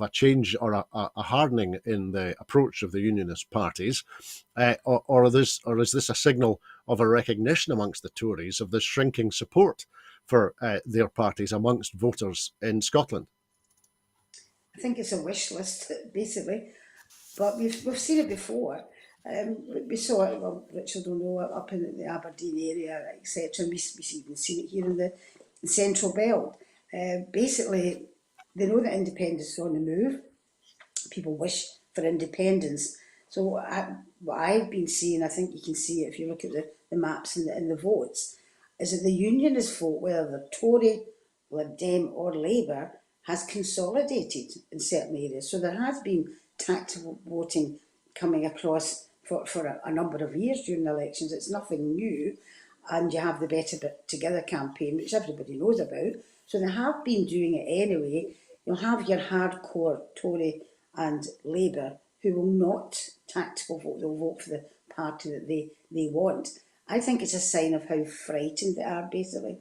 a change or a hardening in the approach of the Unionist parties, or is this a signal of a recognition amongst the Tories of the shrinking support for their parties amongst voters in Scotland? I think it's a wish list, basically. But we've seen it before. We saw it, well, Richard will know, up in the Aberdeen area, etc. We've even seen it here in the Central Belt. Basically, they know that independence is on the move. People wish for independence. So what I've been seeing, I think you can see it if you look at the maps and the votes, is that the unionist vote, whether they're Tory, Lib Dem or Labour, has consolidated in certain areas. So there has been tactical voting coming across for a number of years during the elections. It's nothing new. And you have the Better Together campaign, which everybody knows about. So they have been doing it anyway. You'll have your hardcore Tory and Labour who will not tactical vote. They'll vote for the party that they want. I think it's a sign of how frightened they are, basically.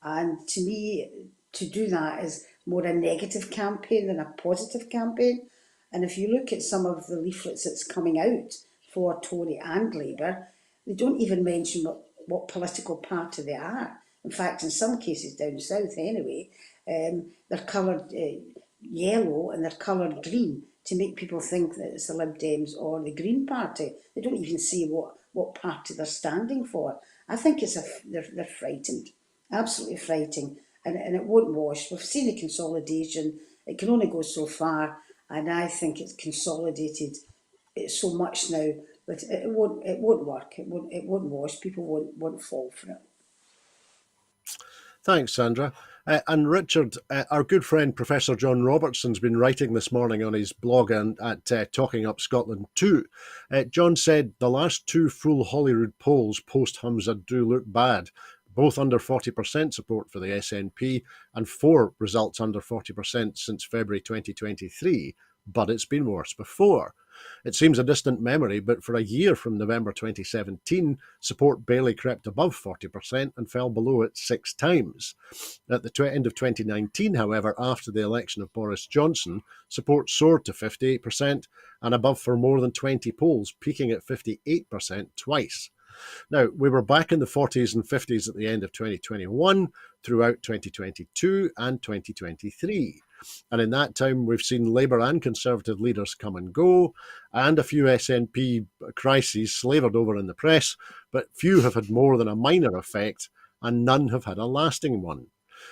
And to me, to do that is more a negative campaign than a positive campaign. And if you look at some of the leaflets that's coming out for Tory and Labour, they don't even mention what political party they are. In fact, in some cases down south anyway, they're coloured yellow and they're coloured green to make people think that it's the Lib Dems or the Green Party. They don't even say what party they're standing for. I think they're frightened, absolutely frightened, and it won't wash. We've seen the consolidation. It can only go so far, and I think it's consolidated so much now that it won't work. It won't wash. People won't fall for it. Thanks, Sandra. And Richard, our good friend Professor John Robertson's been writing this morning on his blog and at Talking Up Scotland too. John said the last two full Holyrood polls post Humza do look bad, both under 40% support for the SNP and 4 results under 40% since February 2023, but it's been worse before. It seems a distant memory, but for a year from November 2017, support barely crept above 40% and fell below it 6 times. At the end of 2019, however, after the election of Boris Johnson, support soared to 58% and above for more than 20 polls, peaking at 58% twice. Now, we were back in the 40s and 50s at the end of 2021, throughout 2022 and 2023. And in that time, we've seen Labour and Conservative leaders come and go, and a few SNP crises slavoured over in the press, but few have had more than a minor effect, and none have had a lasting one.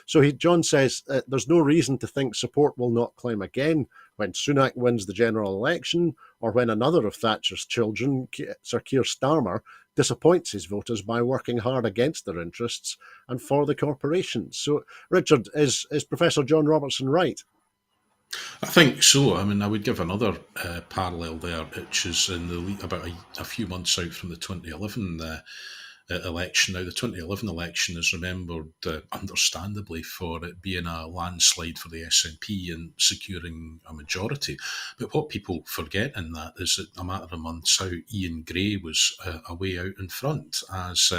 So John says there's no reason to think support will not climb again when Sunak wins the general election, or when another of Thatcher's children, Sir Keir Starmer, disappoints his voters by working hard against their interests and for the corporations. So, Richard, is Professor John Robertson right? I think so. I mean, I would give another parallel there, which is about a few months out from the 2011 election. Now, the 2011 election is remembered, understandably, for it being a landslide for the SNP and securing a majority. But what people forget in that is that a matter of months out, Ian Gray was away out in front as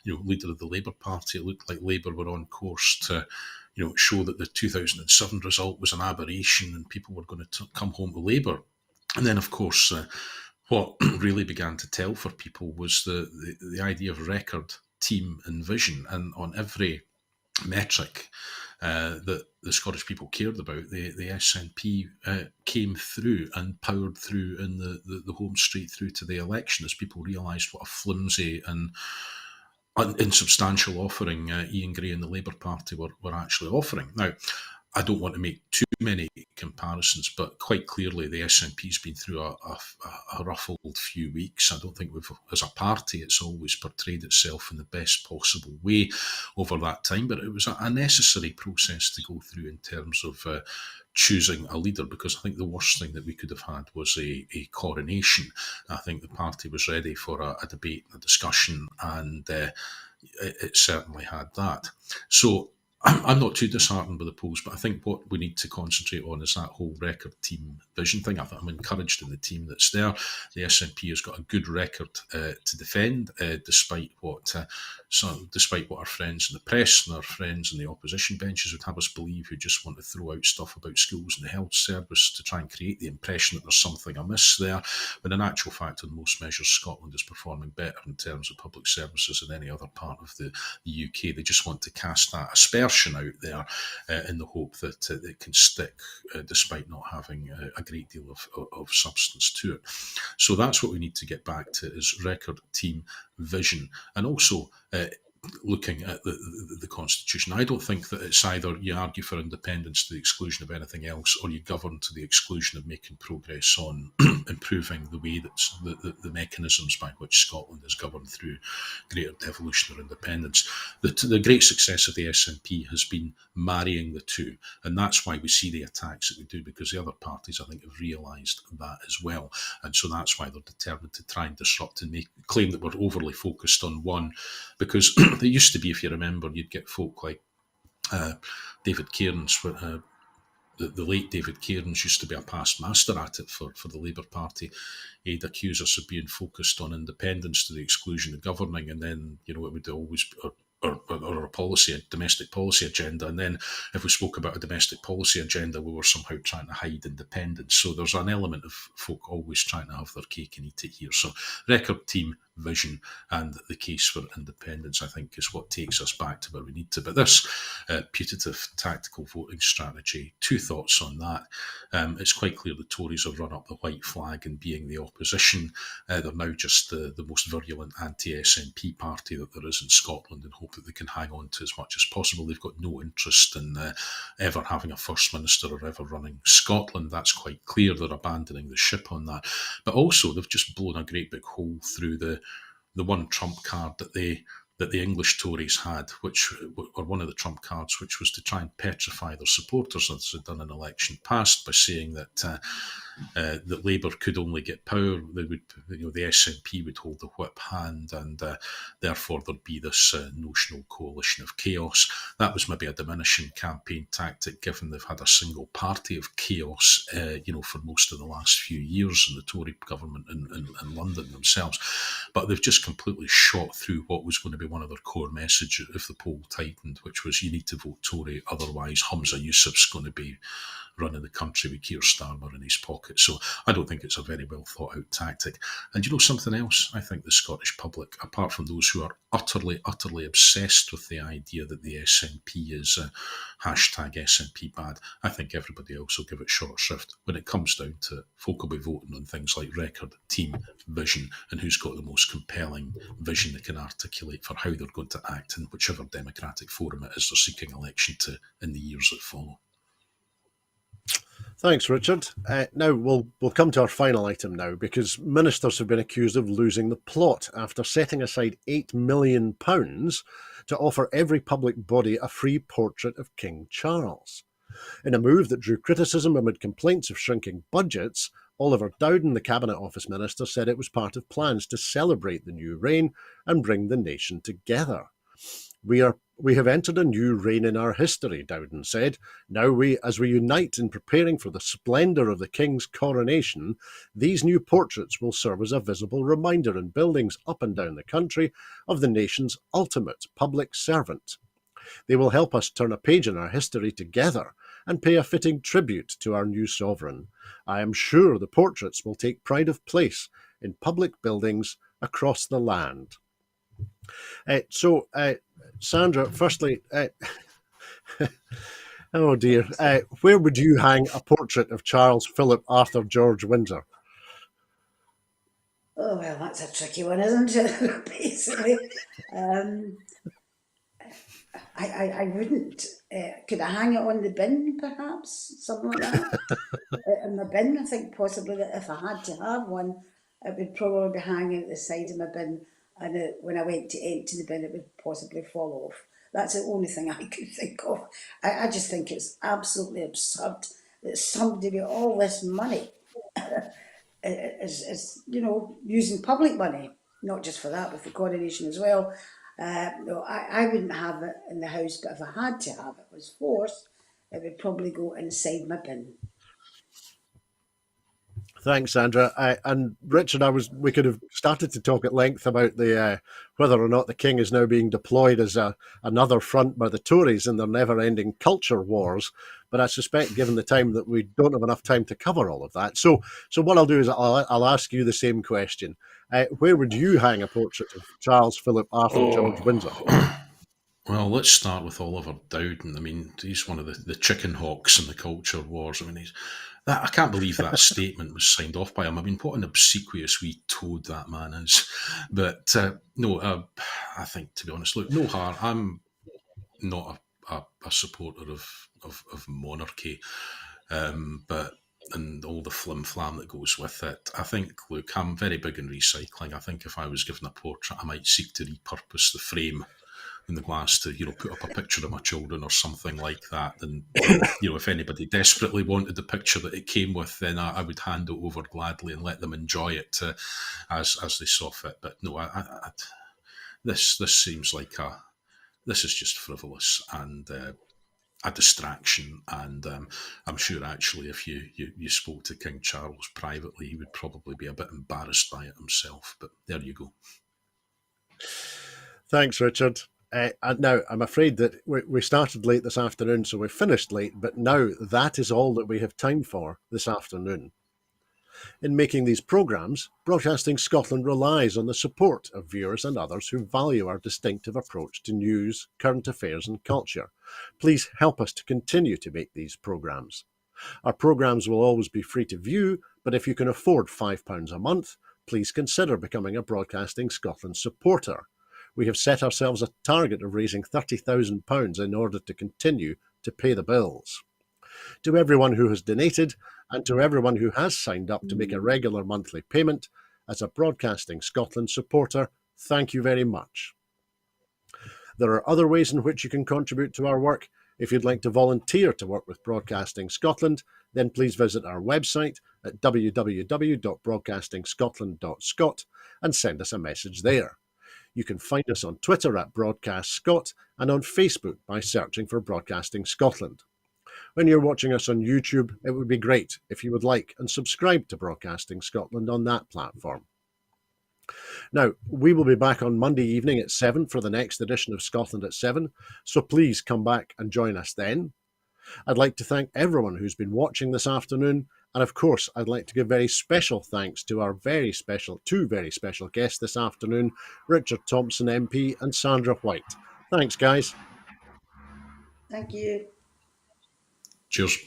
leader of the Labour Party. It looked like Labour were on course to show that the 2007 result was an aberration and people were going to come home to Labour. And then, of course, what really began to tell for people was the idea of record team and vision. And on every metric that the Scottish people cared about, the SNP came through and powered through in the home straight through to the election as people realised what a flimsy and insubstantial offering Ian Gray and the Labour Party were actually offering. Now, I don't want to make too many comparisons, but quite clearly the SNP's been through a rough old few weeks. I don't think we've, as a party, it's always portrayed itself in the best possible way over that time, but it was a necessary process to go through in terms of choosing a leader, because I think the worst thing that we could have had was a coronation. I think the party was ready for a debate, a discussion, and it certainly had that. So I'm not too disheartened with the polls, but I think what we need to concentrate on is that whole record team vision thing. I'm encouraged in the team that's there. The SNP has got a good record to defend, despite what our friends in the press and our friends in the opposition benches would have us believe, who just want to throw out stuff about schools and the health service to try and create the impression that there's something amiss there. But in actual fact, on most measures, Scotland is performing better in terms of public services than any other part of the UK. They just want to cast that aspersion out there in the hope that it can stick, despite not having a great deal of substance to it. So that's what we need to get back to, is record team vision, and also looking at the Constitution. I don't think that it's either you argue for independence to the exclusion of anything else, or you govern to the exclusion of making progress on improving the way that the mechanisms by which Scotland is governed through greater devolution or independence. The great success of the SNP has been marrying the two, and that's why we see the attacks that we do, because the other parties, I think, have realised that as well, and so that's why they're determined to try and disrupt and claim that we're overly focused on one, because it used to be, if you remember, you'd get folk like David Cairns, the late David Cairns used to be a past master at it for the Labour Party. He'd accuse us of being focused on independence to the exclusion of governing, and then, it would always be, or a domestic policy agenda. And then if we spoke about a domestic policy agenda, we were somehow trying to hide independence. So there's an element of folk always trying to have their cake and eat it here. So record team vision and the case for independence, I think, is what takes us back to where we need to. But this putative tactical voting strategy, two thoughts on that. It's quite clear the Tories have run up the white flag in being the opposition. They're now just the most virulent anti-SNP party that there is in Scotland, and hope that they can hang on to as much as possible. They've got no interest in ever having a First Minister or ever running Scotland. That's quite clear. They're abandoning the ship on that. But also, they've just blown a great big hole through the one trump card that the English Tories had, which, or one of the trump cards, which was to try and petrify their supporters, as they'd done in election past, by saying that Labour could only get power. They would, the SNP would hold the whip hand, and therefore there'd be this notional coalition of chaos. That was maybe a diminishing campaign tactic, given they've had a single party of chaos, for most of the last few years in the Tory government in London themselves. But they've just completely shot through what was going to be one of their core messages if the poll tightened, which was, you need to vote Tory, otherwise Hamza Yousaf's going to be running the country with Keir Starmer in his pocket. So I don't think it's a very well thought out tactic. And something else? I think the Scottish public, apart from those who are utterly, utterly obsessed with the idea that the SNP is hashtag SNP bad, I think everybody else will give it short shrift. When it comes down to it, folk will be voting on things like record, team, vision, and who's got the most compelling vision they can articulate for how they're going to act in whichever democratic forum it is they're seeking election to in the years that follow. Thanks, Richard. Now we'll come to our final item now, because ministers have been accused of losing the plot after setting aside £8 million to offer every public body a free portrait of King Charles. In a move that drew criticism amid complaints of shrinking budgets, Oliver Dowden, the Cabinet Office Minister, said it was part of plans to celebrate the new reign and bring the nation together. We have entered a new reign in our history, Dowden said. Now as we unite in preparing for the splendour of the King's coronation, these new portraits will serve as a visible reminder in buildings up and down the country of the nation's ultimate public servant. They will help us turn a page in our history together and pay a fitting tribute to our new sovereign. I am sure the portraits will take pride of place in public buildings across the land. Sandra, firstly, oh dear, where would you hang a portrait of Charles Philip Arthur George Windsor? Oh, well, that's a tricky one, isn't it? Basically. I wouldn't. Could I hang it on the bin, perhaps? Something like that? In my bin, I think possibly that if I had to have one, it would probably be hanging at the side of my bin, and when I went to empty the bin, it would possibly fall off. That's the only thing I could think of. I just think it's absolutely absurd that somebody with all this money is using public money, not just for that, with the coronation as well. No, I wouldn't have it in the house, but if I had to have it, was forced, it would probably go inside my bin. Thanks, Sandra. And Richard, we could have started to talk at length about the whether or not the king is now being deployed as another front by the Tories in their never-ending culture wars. But I suspect, given the time, that we don't have enough time to cover all of that. So what I'll do is I'll ask you the same question. Where would you hang a portrait of Charles, Philip, Arthur, George, Windsor? Well, let's start with Oliver Dowden. I mean, he's one of the chicken hawks in the culture wars. I mean, I can't believe that statement was signed off by him. I mean, what an obsequious wee toad that man is. But no, I think, to be honest, look, no harm. I'm not a supporter of monarchy, but and all the flim flam that goes with it. I think, look, I'm very big in recycling. I think if I was given a portrait, I might seek to repurpose the frame in the glass to put up a picture of my children or something like that. And if anybody desperately wanted the picture that it came with, then I would hand it over gladly and let them enjoy it as they saw fit. But no, this seems like this is just frivolous and a distraction. And I'm sure actually if you spoke to King Charles privately, he would probably be a bit embarrassed by it himself. But there you go. Thanks, Richard. And now, I'm afraid that we started late this afternoon, so we finished late, but now that is all that we have time for this afternoon. In making these programmes, Broadcasting Scotland relies on the support of viewers and others who value our distinctive approach to news, current affairs and culture. Please help us to continue to make these programmes. Our programmes will always be free to view, but if you can afford £5 a month, please consider becoming a Broadcasting Scotland supporter. We have set ourselves a target of raising £30,000 in order to continue to pay the bills. To everyone who has donated and to everyone who has signed up to make a regular monthly payment as a Broadcasting Scotland supporter, thank you very much. There are other ways in which you can contribute to our work. If you'd like to volunteer to work with Broadcasting Scotland, then please visit our website at www.broadcastingscotland.scot and send us a message there. You can find us on Twitter at Broadcast Scot and on Facebook by searching for Broadcasting Scotland. When you're watching us on YouTube, it would be great if you would like and subscribe to Broadcasting Scotland on that platform. Now, we will be back on Monday evening at 7 for the next edition of Scotland at 7, so please come back and join us then. I'd like to thank everyone who's been watching this afternoon, and of course, I'd like to give very special thanks to our two very special guests this afternoon, Richard Thomson MP and Sandra White. Thanks, guys. Thank you. Cheers.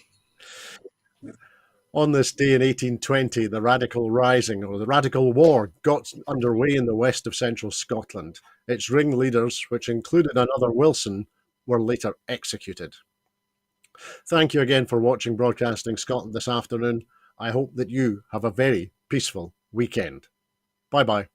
On this day in 1820, the Radical Rising, or the Radical War, got underway in the west of central Scotland. Its ringleaders, which included another Wilson, were later executed. Thank you again for watching Broadcasting Scotland this afternoon. I hope that you have a very peaceful weekend. Bye-bye.